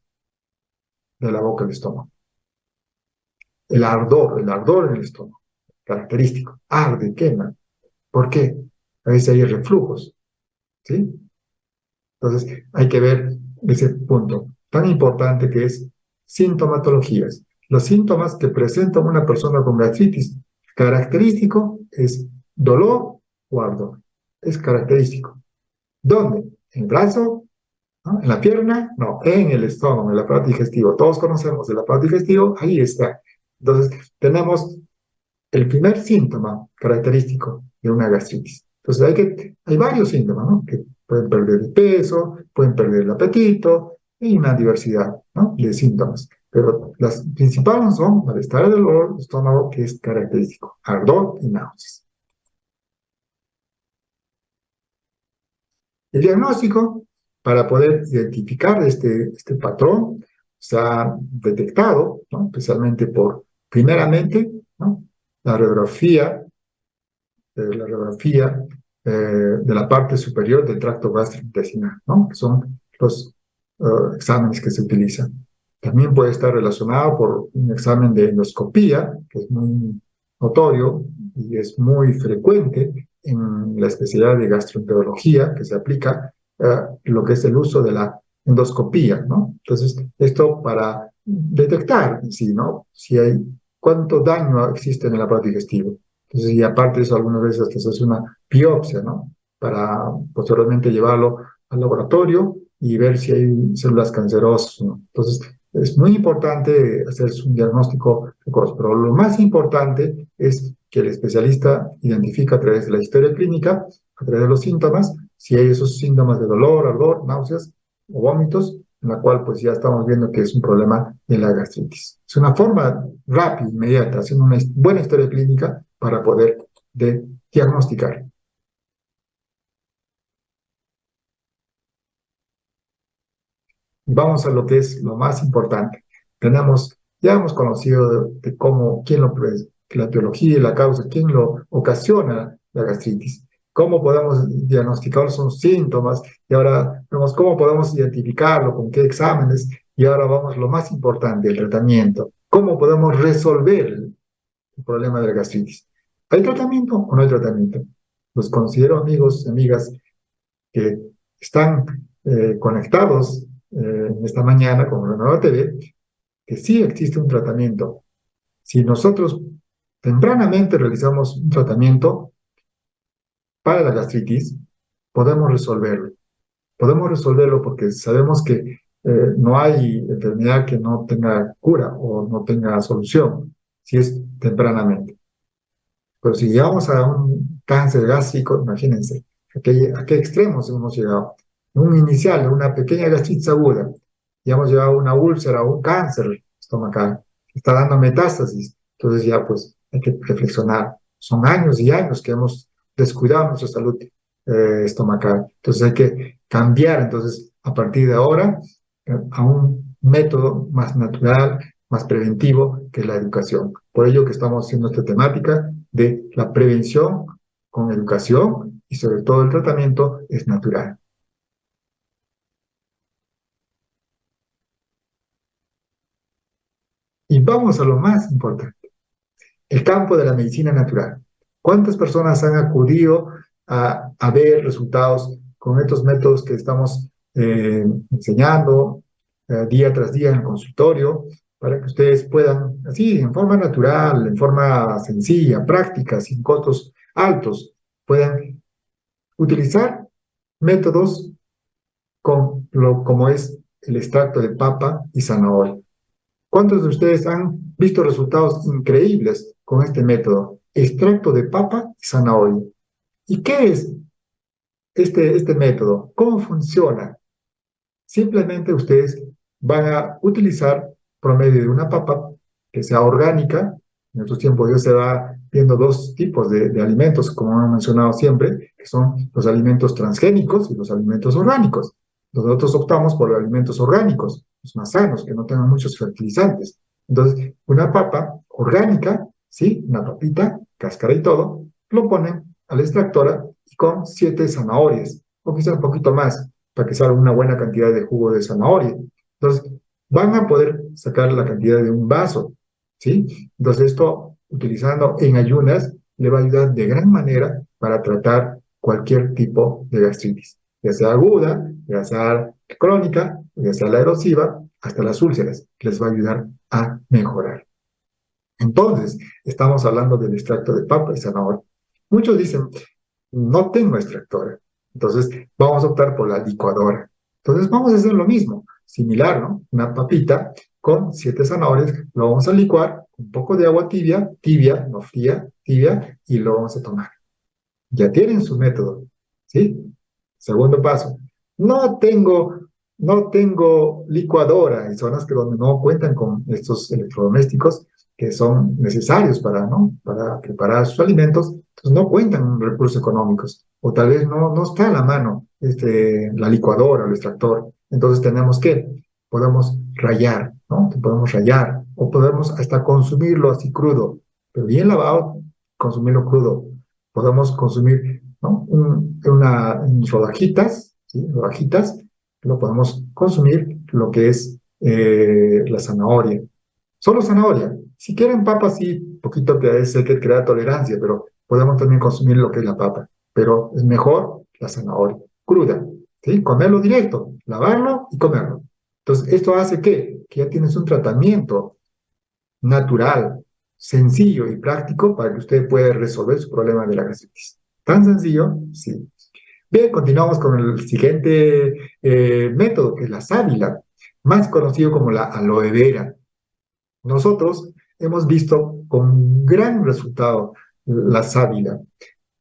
de la boca del estómago. El ardor en el estómago, característico, arde, quema. ¿Por qué? A veces hay reflujos, ¿sí? Entonces, hay que ver ese punto tan importante que es sintomatologías. Los síntomas que presenta una persona con gastritis, característico es dolor o ardor. Es característico. ¿Dónde? ¿En el brazo? ¿No? ¿En la pierna? No, en el estómago, en el aparato digestivo. Todos conocemos el aparato digestivo, ahí está. Entonces, tenemos el primer síntoma característico de una gastritis. Entonces hay varios síntomas, ¿no? Que pueden perder el peso, pueden perder el apetito, y una diversidad, ¿no? De síntomas. Pero las principales son malestar, dolor, estómago, que es característico, ardor y náuseas. El diagnóstico, para poder identificar este patrón, se ha detectado, ¿no? Especialmente primeramente, ¿no? La radiografía la radiografía de la parte superior del tracto gastrointestinal, ¿no? Que son los exámenes que se utilizan. También puede estar relacionado por un examen de endoscopía, que es muy notorio y es muy frecuente en la especialidad de gastroenterología, que se aplica lo que es el uso de la endoscopía, ¿no? Entonces, esto para detectar, ¿sí, no? Si hay cuánto daño existe en el aparato digestivo. Entonces, y aparte de eso, algunas veces hasta se hace una biopsia, ¿no? Para posteriormente llevarlo al laboratorio y ver si hay células cancerosas, ¿no? Entonces, es muy importante hacer un diagnóstico precoz, pero lo más importante es que el especialista identifica a través de la historia clínica, a través de los síntomas, si hay esos síntomas de dolor, ardor, náuseas o vómitos, en la cual pues ya estamos viendo que es un problema de la gastritis. Es una forma rápida, inmediata, haciendo una buena historia clínica para poder diagnosticar. Y vamos a lo que es lo más importante. Ya hemos conocido de cómo, quién lo la etiología y la causa, quién lo ocasiona la gastritis, cómo podemos diagnosticar sus síntomas, y ahora vemos cómo podemos identificarlo, con qué exámenes, y ahora vamos a lo más importante, el tratamiento, cómo podemos resolver el problema de la gastritis. ¿Hay tratamiento o no hay tratamiento? Los considero amigos, amigas, que están conectados esta mañana con la nueva TV, que sí existe un tratamiento. Si nosotros tempranamente realizamos un tratamiento para la gastritis, podemos resolverlo. Podemos resolverlo porque sabemos que no hay enfermedad que no tenga cura o no tenga solución, si es tempranamente. Pero si llegamos a un cáncer gástrico, imagínense, a qué extremos hemos llegado. Un inicial, una pequeña gastritis aguda, ya hemos llegado a una úlcera o un cáncer estomacal, está dando metástasis. Entonces ya pues hay que reflexionar. Son años y años que hemos descuidado nuestra salud estomacal. Entonces hay que cambiar, entonces, a partir de ahora, a un método más natural, más preventivo, que es la educación. Por ello que estamos haciendo esta temática de la prevención con educación y sobre todo el tratamiento es natural. Y vamos a lo más importante, el campo de la medicina natural. ¿Cuántas personas han acudido a ver resultados con estos métodos que estamos enseñando día tras día en el consultorio para que ustedes puedan, así, en forma natural, en forma sencilla, práctica, sin costos altos, puedan utilizar métodos como es el extracto de papa y zanahoria? ¿Cuántos de ustedes han visto resultados increíbles con este método? Extracto de papa y zanahoria. ¿Y qué es este método? ¿Cómo funciona? Simplemente ustedes van a utilizar promedio de una papa que sea orgánica. En estos tiempos ya se va viendo dos tipos de alimentos, como hemos mencionado siempre, que son los alimentos transgénicos y los alimentos orgánicos. Nosotros optamos por los alimentos orgánicos, los más sanos, que no tengan muchos fertilizantes. Entonces, una papa orgánica, ¿sí? Una papita, cáscara y todo, lo ponen a la extractora y con 7 zanahorias, o quizás un poquito más, para que salga una buena cantidad de jugo de zanahoria. Entonces, van a poder sacar la cantidad de un vaso, ¿sí? Entonces, esto, utilizando en ayunas, le va a ayudar de gran manera para tratar cualquier tipo de gastritis, ya sea aguda, ya sea crónica, ya sea la erosiva, hasta las úlceras, que les va a ayudar a mejorar. Entonces, estamos hablando del extracto de papa y zanahoria. Muchos dicen, no tengo extractora, entonces vamos a optar por la licuadora. Entonces vamos a hacer lo mismo, similar, ¿no? Una papita con 7 zanahorias, lo vamos a licuar, un poco de agua tibia, tibia, no fría, tibia, y lo vamos a tomar. Ya tienen su método, ¿sí? Segundo paso, no tengo, no tengo licuadora, hay zonas que donde no cuentan con estos electrodomésticos que son necesarios para, ¿no? Para preparar sus alimentos, entonces no cuentan con recursos económicos, o tal vez no está a la mano la licuadora o el extractor, entonces tenemos que, podemos rallar, ¿no? Podemos rallar, o podemos hasta consumirlo así crudo, pero bien lavado, consumirlo crudo. Podemos consumir, ¿no? En rodajitas, ¿sí? Rodajitas, lo podemos consumir lo que es la zanahoria. Solo zanahoria. Si quieren papa, sí, poquito que es el que crea tolerancia, pero podemos también consumir lo que es la papa. Pero es mejor la zanahoria, cruda, ¿sí? Comerlo directo, lavarlo y comerlo. Entonces, esto hace que ya tienes un tratamiento natural, sencillo y práctico para que usted pueda resolver su problema de la gastritis. ¿Tan sencillo? Sí. Bien, continuamos con el siguiente método, que es la sábila, más conocido como la aloe vera. Nosotros hemos visto con gran resultado la sábila.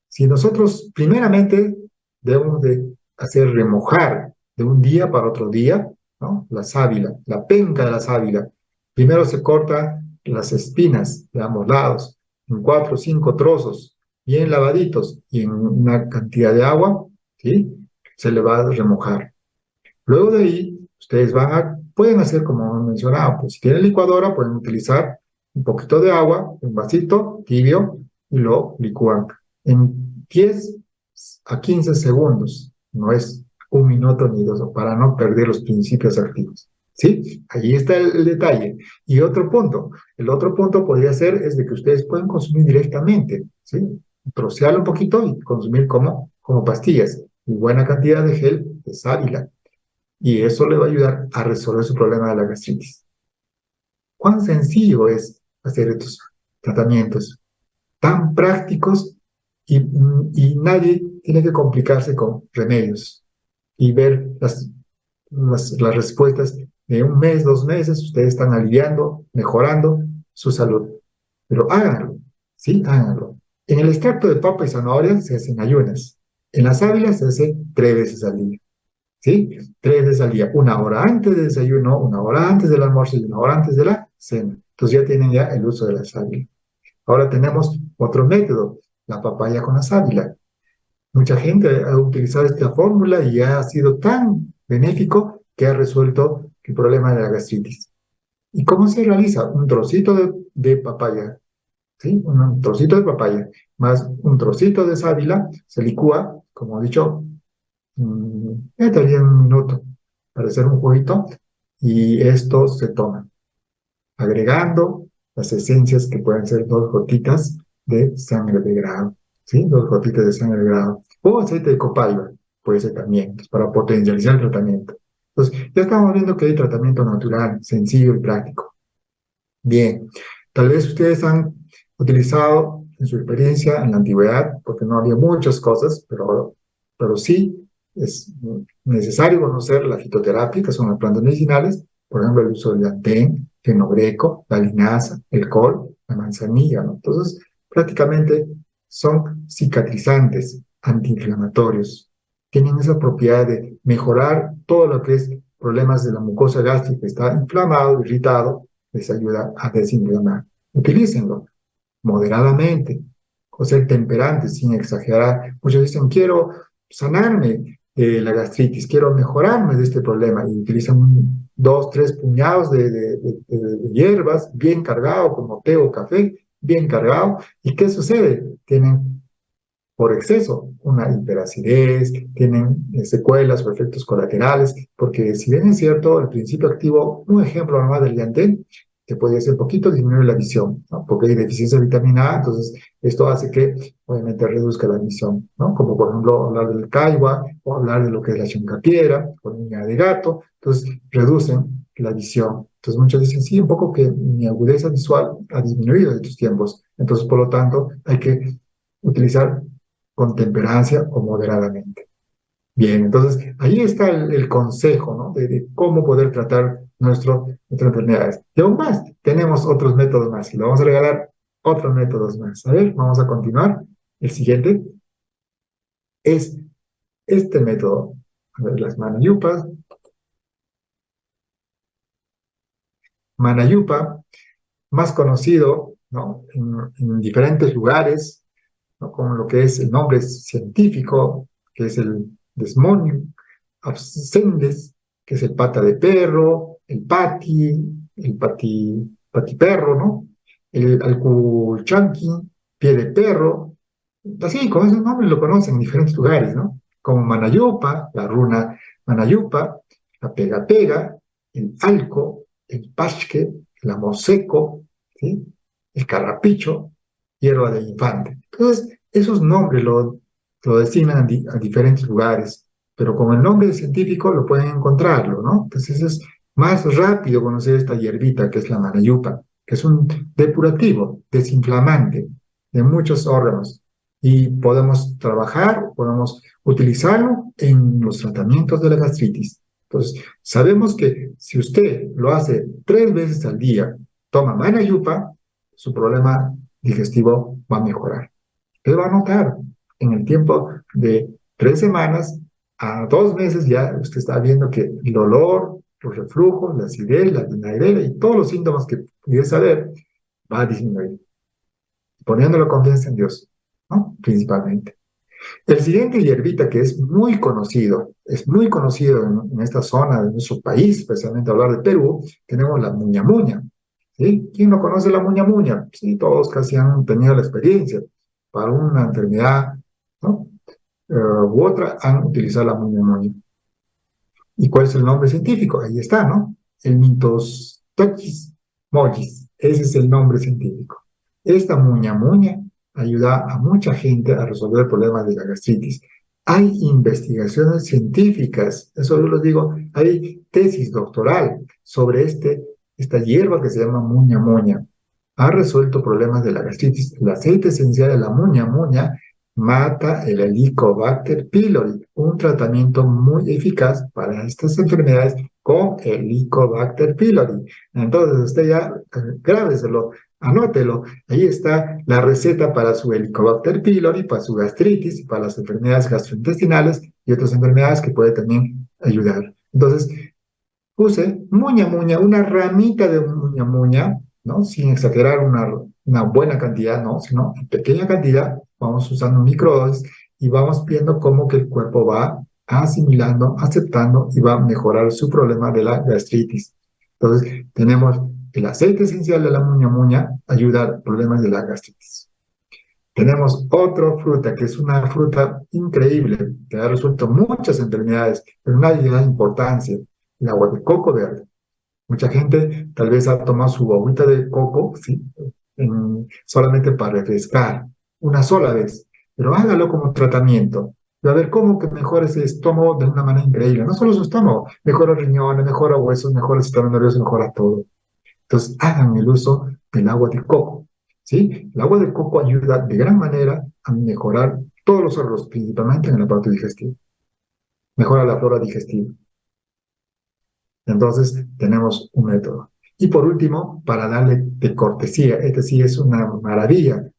Si nosotros primeramente debemos de hacer remojar de un día para otro día, ¿no? La sábila, la penca de la sábila. Primero se corta las espinas de ambos lados en 4 o 5 trozos, bien lavaditos y en una cantidad de agua, ¿sí? Se le va a remojar. Luego de ahí, ustedes pueden hacer como mencionaba, pues si tienen licuadora, pueden utilizar un poquito de agua, un vasito tibio, y lo licúan en 10 a 15 segundos. No es un minuto ni dos, para no perder los principios activos. ¿Sí? Ahí está el detalle. Y otro punto, el otro punto podría ser es de que ustedes pueden consumir directamente, ¿sí? Trocearlo un poquito y consumir como pastillas. Y buena cantidad de gel de sábila, y eso le va a ayudar a resolver su problema de la gastritis. ¿Cuán sencillo es hacer estos tratamientos? Tan prácticos y nadie tiene que complicarse con remedios y ver las respuestas de un mes, 2 meses, ustedes están aliviando, mejorando su salud. Pero háganlo, ¿sí? Háganlo. En el extracto de papa y zanahoria se hacen ayunas. En la sábila se hace 3 veces al día. ¿Sí? 3 veces al día, 1 hora antes del desayuno, 1 hora antes del almuerzo y 1 hora antes de la cena. Entonces ya tienen ya el uso de la sábila. Ahora tenemos otro método, la papaya con la sábila. Mucha gente ha utilizado esta fórmula y ha sido tan benéfico que ha resuelto el problema de la gastritis. ¿Y cómo se realiza? Un trocito de papaya, ¿sí? Un trocito de papaya más un trocito de sábila, se licúa, como he dicho, estaría en un minuto para hacer un juguito, y esto se toma agregando las esencias que pueden ser 2 gotitas de sangre de grado, ¿sí? 2 gotitas de sangre de grado. O aceite de copaiba, puede ser también, pues, para potencializar el tratamiento. Entonces, ya estamos viendo que hay tratamiento natural, sencillo y práctico. Bien, tal vez ustedes han utilizado en su experiencia en la antigüedad, porque no había muchas cosas, pero sí es necesario conocer la fitoterapia, que son las plantas medicinales, por ejemplo, el uso del yantén, fenogreco, la linaza, el col, la manzanilla, ¿no? Entonces, prácticamente son cicatrizantes, antiinflamatorios. Tienen esa propiedad de mejorar todo lo que es problemas de la mucosa gástrica que está inflamado, irritado, les ayuda a desinflamar. Utilícenlo moderadamente, o ser temperantes sin exagerar. Muchos dicen, quiero sanarme de la gastritis, quiero mejorarme de este problema, y utilizan dos, tres puñados de hierbas bien cargado, como té o café, bien cargado. ¿Y qué sucede? Tienen por exceso una hiperacidez, tienen secuelas o efectos colaterales, porque si bien es cierto, el principio activo, un ejemplo nomás del llantén, que puede ser poquito disminuir la visión, ¿no? Porque hay deficiencia de vitamina A, entonces esto hace que obviamente reduzca la visión, ¿no? Como por ejemplo hablar del caiwa o hablar de lo que es la chancapiedra o uña de gato, entonces reducen la visión. Entonces muchos dicen, sí, un poco que mi agudeza visual ha disminuido en estos tiempos, entonces por lo tanto hay que utilizar con temperancia o moderadamente. Bien, entonces ahí está el consejo, ¿no? De cómo poder tratar nuestras enfermedades. Y aún más, tenemos otros métodos más y le vamos a regalar otros métodos más. A ver, vamos a continuar. El siguiente es este método. A ver, las manayupas. Manayupa, más conocido, ¿no? En diferentes lugares, ¿no? Con lo que es el nombre científico, que es el Desmonium abscendens, que es el pata de perro, patiperro, ¿no? El alcuchanqui, pie de perro, así, con esos nombres lo conocen en diferentes lugares, ¿no? Como Manayupa, la runa Manayupa, la pega pega, el alco, el pashque, el amoseco, ¿sí? El carrapicho, hierba de infante. Entonces, esos nombres lo designan a diferentes lugares, pero como el nombre científico lo pueden encontrarlo, ¿no? Entonces es más rápido conocer esta hierbita que es la manayupa, que es un depurativo, desinflamante de muchos órganos y podemos trabajar, podemos utilizarlo en los tratamientos de la gastritis. Entonces, sabemos que si usted lo hace 3 veces al día, toma manayupa, su problema digestivo va a mejorar. Usted va a notar en el tiempo de 3 semanas a 2 meses ya usted está viendo que el dolor, los reflujos, la acidez, la diarrea y todos los síntomas que pudiera saber va a disminuir, poniendo la confianza en Dios, ¿no? Principalmente. El siguiente hierbita que es muy conocido en esta zona de nuestro país, especialmente hablar de Perú, tenemos la muña muña. ¿Sí? ¿Quién no conoce la muña muña? Sí, todos casi han tenido la experiencia. Para una enfermedad, ¿no? U otra han utilizado la muña muña. ¿Y cuál es el nombre científico? Ahí está, ¿no? El Mintostochis mollis. Ese es el nombre científico. Esta muña muña ayuda a mucha gente a resolver problemas de la gastritis. Hay investigaciones científicas, eso yo les digo, hay tesis doctoral sobre esta hierba que se llama muña muña. Ha resuelto problemas de la gastritis. El aceite esencial de la muña muña mata el Helicobacter pylori, un tratamiento muy eficaz para estas enfermedades con Helicobacter pylori. Entonces, usted ya grábeselo, anótelo. Ahí está la receta para su Helicobacter pylori, para su gastritis, para las enfermedades gastrointestinales y otras enfermedades que puede también ayudar. Entonces, puse muña muña, una ramita de muña muña, ¿no? Sin exagerar una buena cantidad, ¿no? Sino en pequeña cantidad, vamos usando microdosis y vamos viendo cómo que el cuerpo va asimilando, aceptando y va a mejorar su problema de la gastritis. Entonces, tenemos el aceite esencial de la muña muña, ayuda a problemas de la gastritis. Tenemos otra fruta, que es una fruta increíble, que ha resuelto muchas enfermedades, pero nadie le da importancia, el agua de coco verde. Mucha gente tal vez ha tomado su agüita de coco, ¿sí? Solamente para refrescar, una sola vez, pero hágalo como tratamiento. Y a ver cómo que mejora ese estómago de una manera increíble. No solo su estómago, mejora riñones, mejora huesos, mejora el sistema nervioso, mejora todo. Entonces, hagan el uso del agua de coco, ¿sí? El agua de coco ayuda de gran manera a mejorar todos los órganos, principalmente en la parte digestiva. Mejora la flora digestiva. Entonces, tenemos un método. Y por último, para darle de cortesía, este sí es una maravilla,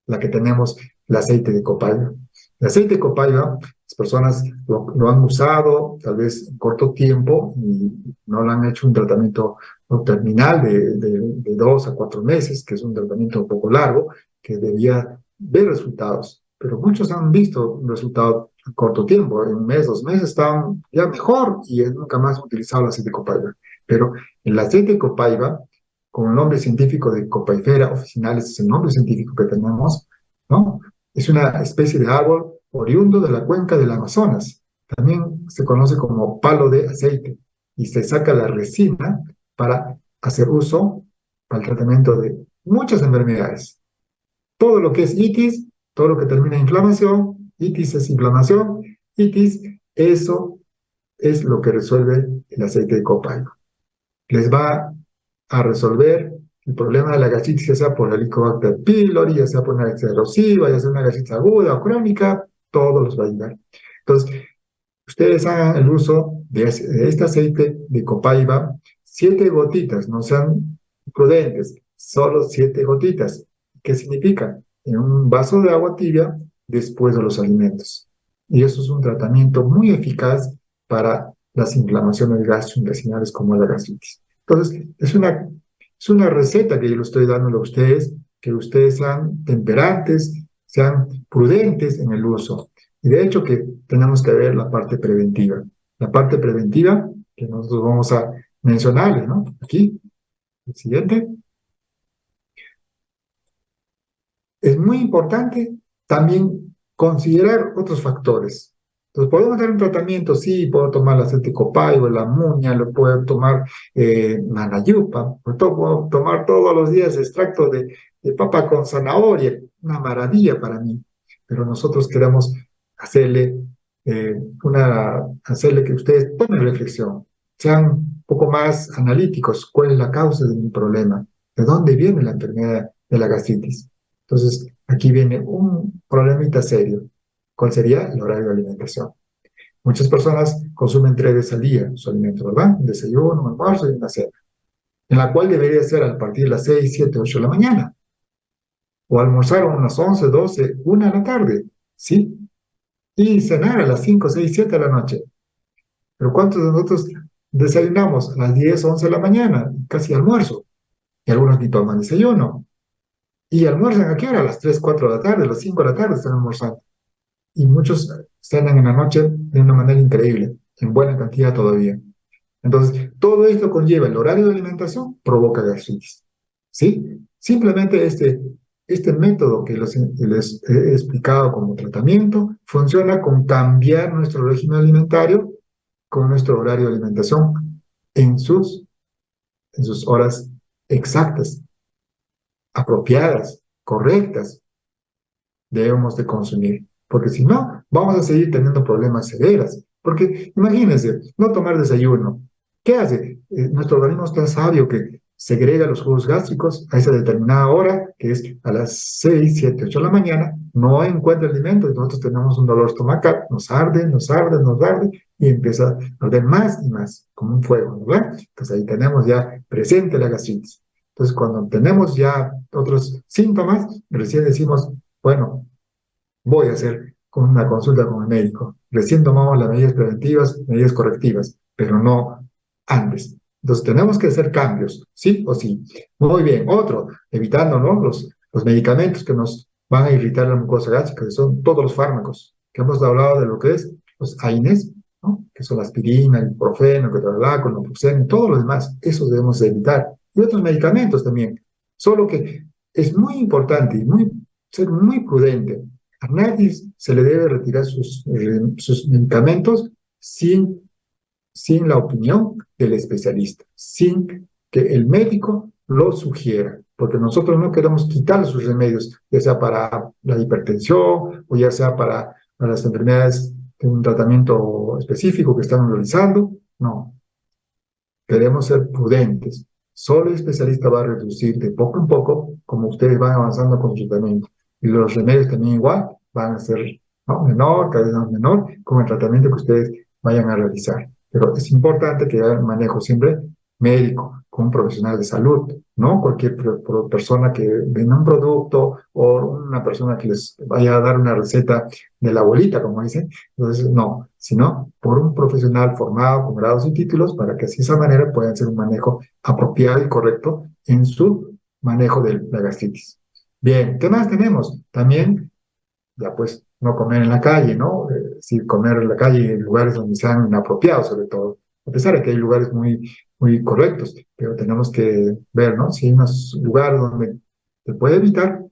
la que tenemos, el aceite de copal. El aceite de copaiba, las personas lo han usado tal vez en corto tiempo y no le han hecho un tratamiento terminal de 2 a 4 meses, que es un tratamiento un poco largo, que debía ver resultados. Pero muchos han visto un resultado en corto tiempo, en un mes, 2 meses, estaban ya mejor y nunca más han utilizado el aceite de copaiba. Pero el aceite de copaiba, con el nombre científico de Copaifera officinalis, es el nombre científico que tenemos, ¿no? Es una especie de árbol oriundo de la cuenca del Amazonas. También se conoce como palo de aceite y se saca la resina para hacer uso para el tratamiento de muchas enfermedades. Todo lo que es itis, todo lo que termina en inflamación, itis es inflamación, itis, eso es lo que resuelve el aceite de copaiba. Les va a resolver el problema de la gastritis, ya sea por Helicobacter pylori, ya sea por una gastritis erosiva, ya sea una gastritis aguda o crónica, todos los va a ayudar. Entonces, ustedes hagan el uso de este aceite de copaiba, 7 gotitas, no sean prudentes, solo 7 gotitas. ¿Qué significa? En un vaso de agua tibia después de los alimentos. Y eso es un tratamiento muy eficaz para las inflamaciones gastrointestinales como la gastritis. Entonces, es una receta que yo le estoy dando a ustedes, que ustedes sean temperantes, sean prudentes en el uso. Y de hecho que tenemos que ver la parte preventiva. La parte preventiva que nosotros vamos a mencionarle, ¿no? Aquí, el siguiente. Es muy importante también considerar otros factores. Entonces, podemos dar un tratamiento, sí, puedo tomar el aceite de copaiba, la muña, lo puedo tomar manayupa, puedo tomar todos los días extracto de papa con zanahoria, una maravilla para mí. Pero nosotros queremos hacerle, hacerle que ustedes tomen reflexión, sean un poco más analíticos, cuál es la causa de mi problema, de dónde viene la enfermedad de la gastritis. Entonces, aquí viene un problemita serio. ¿Cuál sería? El horario de alimentación. Muchas personas consumen 3 veces al día su alimento, ¿verdad? Un desayuno, un almuerzo y una cena, en la cual debería ser a partir de las 6, 7, 8 de la mañana. O almorzar a unas 11, 12, 1 de la tarde, ¿sí? Y cenar a las 5, 6, 7 de la noche. Pero ¿cuántos de nosotros desayunamos a las 10, 11 de la mañana? Casi almuerzo. Y algunos ni toman desayuno. Y almuerzan a qué hora? A las 3, 4 de la tarde, a las 5 de la tarde están almorzando. Y muchos cenan en la noche de una manera increíble, en buena cantidad todavía. Entonces, todo esto conlleva el horario de alimentación, provoca gastritis. ¿Sí? Simplemente este método que les he explicado como tratamiento funciona con cambiar nuestro régimen alimentario con nuestro horario de alimentación en sus horas exactas, apropiadas, correctas, debemos de consumir, porque si no, vamos a seguir teniendo problemas severos. Porque imagínense, no tomar desayuno. ¿Qué hace? Nuestro organismo es tan sabio que segrega los jugos gástricos a esa determinada hora, que es a las 6, 7, 8 de la mañana, no encuentra alimento y nosotros tenemos un dolor estomacal, nos arde, nos arde, nos arde y empieza a arder más y más, como un fuego, ¿verdad? Entonces ahí tenemos ya presente la gastritis. Entonces cuando tenemos ya otros síntomas, recién decimos, bueno, voy a hacer con una consulta con el médico. Recién tomamos las medidas preventivas, medidas correctivas, pero no antes. Entonces tenemos que hacer cambios, sí o sí. Muy bien, otro, evitando, ¿no? los medicamentos que nos van a irritar la mucosa gástrica, que son todos los fármacos, que hemos hablado de lo que es los AINES, ¿no? Que son la aspirina, el ibuprofeno, el ketorolaco, el naproxeno, y todo lo demás, esos debemos evitar. Y otros medicamentos también. Solo que es muy importante y ser muy prudente. A nadie se le debe retirar sus medicamentos sin la opinión del especialista, sin que el médico lo sugiera, porque nosotros no queremos quitarle sus remedios, ya sea para la hipertensión o ya sea para las enfermedades de un tratamiento específico que están realizando. No, queremos ser prudentes. Solo el especialista va a reducir de poco en poco como ustedes van avanzando con su tratamiento. Y los remedios también igual van a ser, ¿no?, menor, cada vez menor, con el tratamiento que ustedes vayan a realizar. Pero es importante que hagan manejo siempre médico, con un profesional de salud, no cualquier persona que venda un producto o una persona que les vaya a dar una receta de la abuelita, como dicen. Entonces, no, sino por un profesional formado con grados y títulos para que así de esa manera puedan hacer un manejo apropiado y correcto en su manejo de la gastritis. Bien, ¿qué más tenemos? También ya pues no comer en la calle, ¿no? Sí, comer en la calle en lugares donde sean inapropiados, sobre todo. A pesar de que hay lugares muy correctos, pero tenemos que ver, ¿no? Si hay unos lugares donde se puede evitar,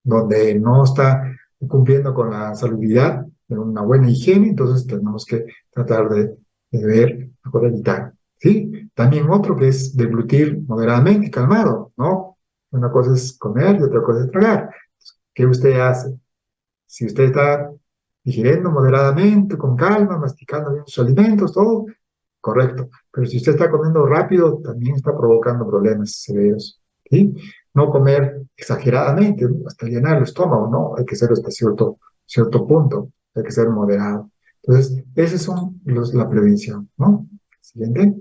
donde no está cumpliendo con la salubridad, de una buena higiene, entonces tenemos que tratar de ver, mejor evitar, ¿sí? También otro que es deglutir moderadamente, calmado, ¿no? Una cosa es comer y otra cosa es tragar. ¿Qué usted hace? Si usted está digiriendo moderadamente, con calma, masticando bien sus alimentos, todo, correcto. Pero si usted está comiendo rápido, también está provocando problemas severos. ¿Sí? No comer exageradamente, hasta llenar el estómago, ¿no? Hay que ser hasta cierto punto, hay que ser moderado. Entonces, esas son la prevención, ¿no? Siguiente.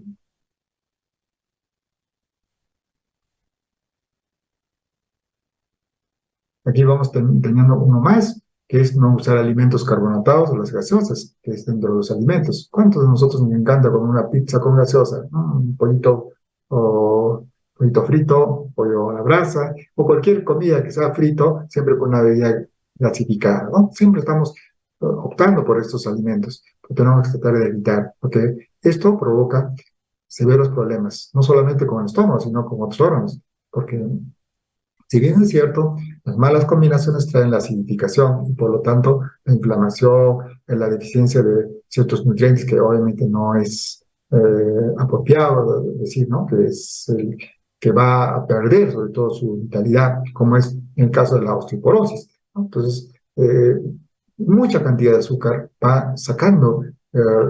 Aquí vamos teniendo uno más, que es no usar alimentos carbonatados o las gaseosas, que es dentro de los alimentos. ¿Cuántos de nosotros nos encanta comer una pizza con gaseosa? Un pollito, o pollito frito, pollo a la brasa, o cualquier comida que sea frito, siempre con una bebida gasificada, ¿no? Siempre estamos optando por estos alimentos, pero tenemos que tratar de evitar, porque esto provoca severos problemas, no solamente con el estómago, sino con otros órganos, porque si bien es cierto, las malas combinaciones traen la acidificación y por lo tanto la inflamación, la deficiencia de ciertos nutrientes que obviamente no es apropiado decir, ¿no? Que es el que va a perder sobre todo su vitalidad, como es en el caso de la osteoporosis, ¿no? Entonces, mucha cantidad de azúcar va sacando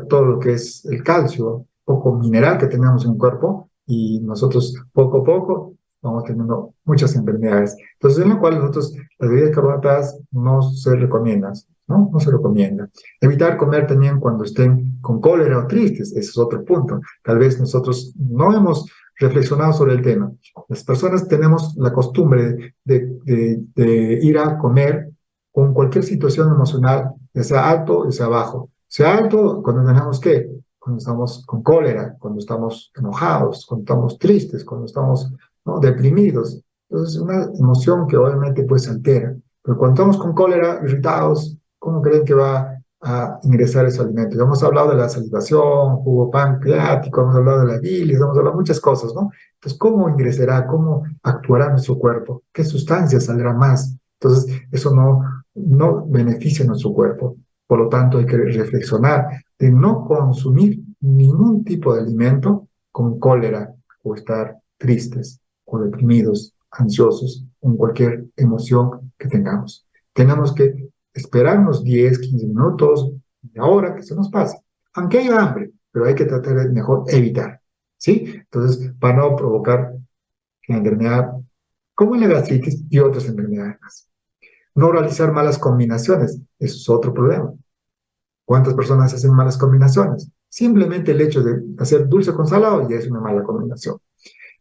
todo lo que es el calcio, poco mineral que tenemos en el cuerpo y nosotros poco a poco vamos teniendo muchas enfermedades. Entonces, en la cual nosotros las bebidas carbonatadas no se recomiendan, ¿no? No se recomienda. Evitar comer también cuando estén con cólera o tristes, ese es otro punto. Tal vez nosotros no hemos reflexionado sobre el tema. Las personas tenemos la costumbre de ir a comer con cualquier situación emocional, ya sea alto, ya sea bajo. Sea alto cuando tenemos que, cuando estamos con cólera, cuando estamos enojados, cuando estamos tristes, cuando estamos, ¿no?, deprimidos. Entonces, es una emoción que obviamente pues se altera. Pero cuando estamos con cólera, irritados, ¿cómo creen que va a ingresar ese alimento? Ya hemos hablado de la salivación, jugo pancreático, hemos hablado de la bilis, hemos hablado de muchas cosas, ¿no? Entonces, ¿cómo ingresará? ¿Cómo actuará nuestro cuerpo? ¿Qué sustancias saldrá más? Entonces, eso no beneficia a nuestro cuerpo. Por lo tanto, hay que reflexionar de no consumir ningún tipo de alimento con cólera o estar tristes o deprimidos, ansiosos, con cualquier emoción que tengamos. Tenemos que esperar unos 10, 15 minutos, una hora que se nos pase, aunque haya hambre, pero hay que tratar de mejor evitar, ¿sí? Entonces, para no provocar la enfermedad como la gastritis y otras enfermedades. No realizar malas combinaciones, eso es otro problema. ¿Cuántas personas hacen malas combinaciones? Simplemente el hecho de hacer dulce con salado ya es una mala combinación.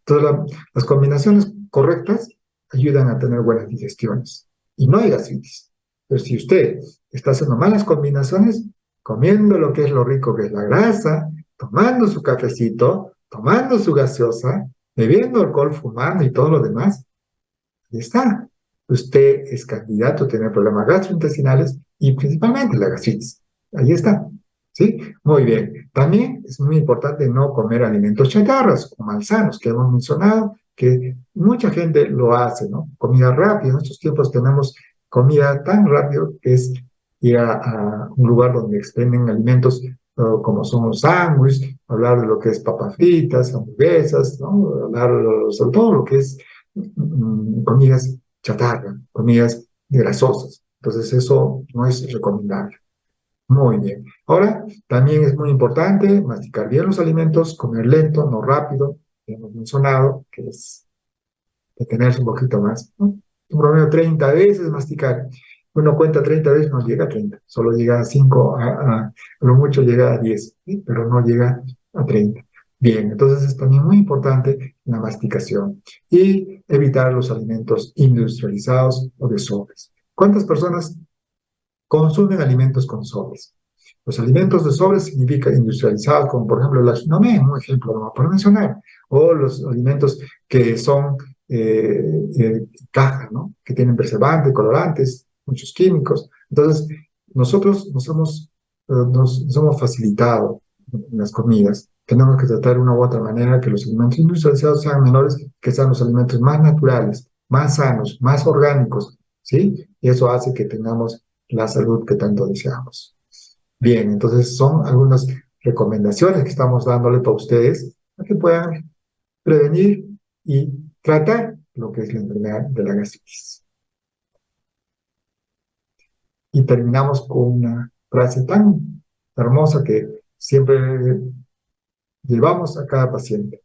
Entonces, las combinaciones correctas ayudan a tener buenas digestiones y no hay gastritis. Pero si usted está haciendo malas combinaciones, comiendo lo que es lo rico que es la grasa, tomando su cafecito, tomando su gaseosa, bebiendo alcohol, fumando y todo lo demás, ahí está. Usted es candidato a tener problemas gastrointestinales y principalmente la gastritis. Ahí está. ¿Sí? Muy bien. También es muy importante no comer alimentos chatarras o malsanos, que hemos mencionado, que mucha gente lo hace, ¿no? Comida rápida. En estos tiempos tenemos comida tan rápido que es ir a un lugar donde expenden alimentos como son los sándwiches, hablar de lo que es papas fritas, hamburguesas, ¿no? Hablar sobre todo lo que es comidas chatarra, comidas grasosas. Entonces eso no es recomendable. Muy bien. Ahora, también es muy importante masticar bien los alimentos, comer lento, no rápido. Ya hemos mencionado que es detenerse un poquito más, ¿no? Un promedio 30 veces masticar. Uno cuenta 30 veces, no llega a 30, solo llega a 5, a lo mucho llega a 10, ¿sí? Pero no llega a 30. Bien, entonces es también muy importante la masticación y evitar los alimentos industrializados o de sobres. ¿Cuántas personas consumen alimentos con sobres? Los alimentos de sobres significa industrializados, como por ejemplo el ajinomé, un ejemplo nomás para mencionar, o los alimentos que son caja, ¿no? Que tienen preservantes, colorantes, muchos químicos. Entonces, nosotros nos hemos facilitado en las comidas. Tenemos que tratar de una u otra manera que los alimentos industrializados sean menores, que sean los alimentos más naturales, más sanos, más orgánicos, ¿sí? Y eso hace que tengamos la salud que tanto deseamos. Bien, entonces son algunas recomendaciones que estamos dándole para ustedes para que puedan prevenir y tratar lo que es la enfermedad de la gastritis. Y terminamos con una frase tan hermosa que siempre llevamos a cada paciente,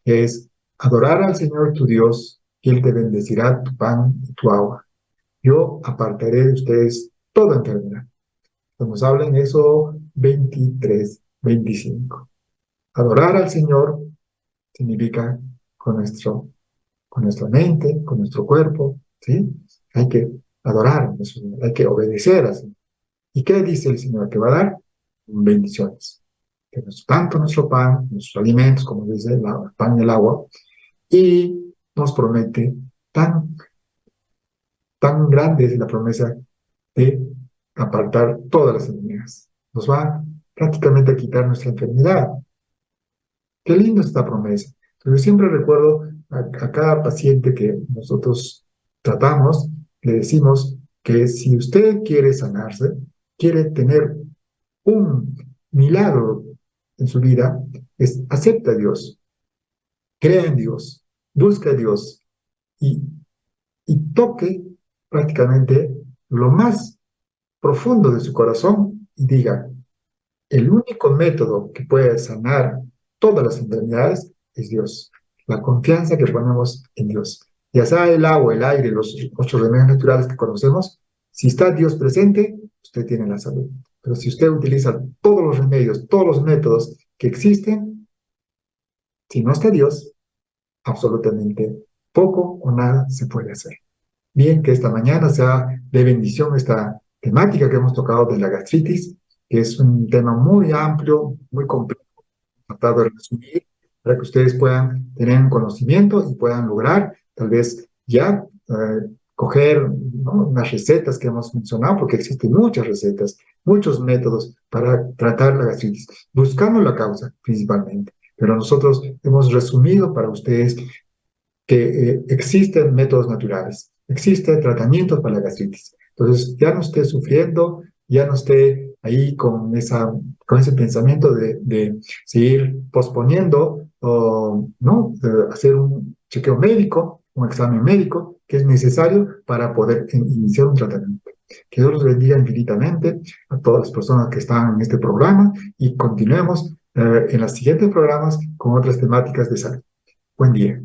que es adorar al Señor tu Dios y Él te bendecirá tu pan y tu agua. Yo apartaré de ustedes toda enfermedad. Nos habla en eso 23-25. Adorar al Señor significa con, nuestro, con nuestra mente, con nuestro cuerpo, ¿sí? Hay que adorar, hay que obedecer así. ¿Y qué dice el Señor? Que va a dar bendiciones. Que tanto nuestro pan, nuestros alimentos, como dice el pan y el agua, y nos promete tan grande es la promesa de apartar todas las enfermedades. Nos va prácticamente a quitar nuestra enfermedad. Qué linda esta promesa. Entonces, siempre recuerdo a cada paciente que nosotros tratamos, le decimos que si usted quiere sanarse, quiere tener un milagro en su vida, acepta a Dios, crea en Dios, busca a Dios y, y toque prácticamente lo más profundo de su corazón y diga, el único método que puede sanar todas las enfermedades es Dios. La confianza que ponemos en Dios. Ya sea el agua, el aire, los otros remedios naturales que conocemos, si está Dios presente, usted tiene la salud. Pero si usted utiliza todos los remedios, todos los métodos que existen, si no está Dios, absolutamente poco o nada se puede hacer. Bien, que esta mañana sea de bendición esta temática que hemos tocado de la gastritis, que es un tema muy amplio, muy complejo, tratado de resumir, para que ustedes puedan tener un conocimiento y puedan lograr, tal vez ya, coger, ¿no?, unas recetas que hemos mencionado, porque existen muchas recetas, muchos métodos para tratar la gastritis, buscando la causa principalmente. Pero nosotros hemos resumido para ustedes que existen métodos naturales, existen tratamientos para la gastritis. Entonces, ya no esté sufriendo, ya no esté ahí con ese pensamiento de seguir posponiendo o no hacer un chequeo médico, un examen médico que es necesario para poder iniciar un tratamiento. Que Dios los bendiga infinitamente a todas las personas que están en este programa y continuemos en los siguientes programas con otras temáticas de salud. Buen día.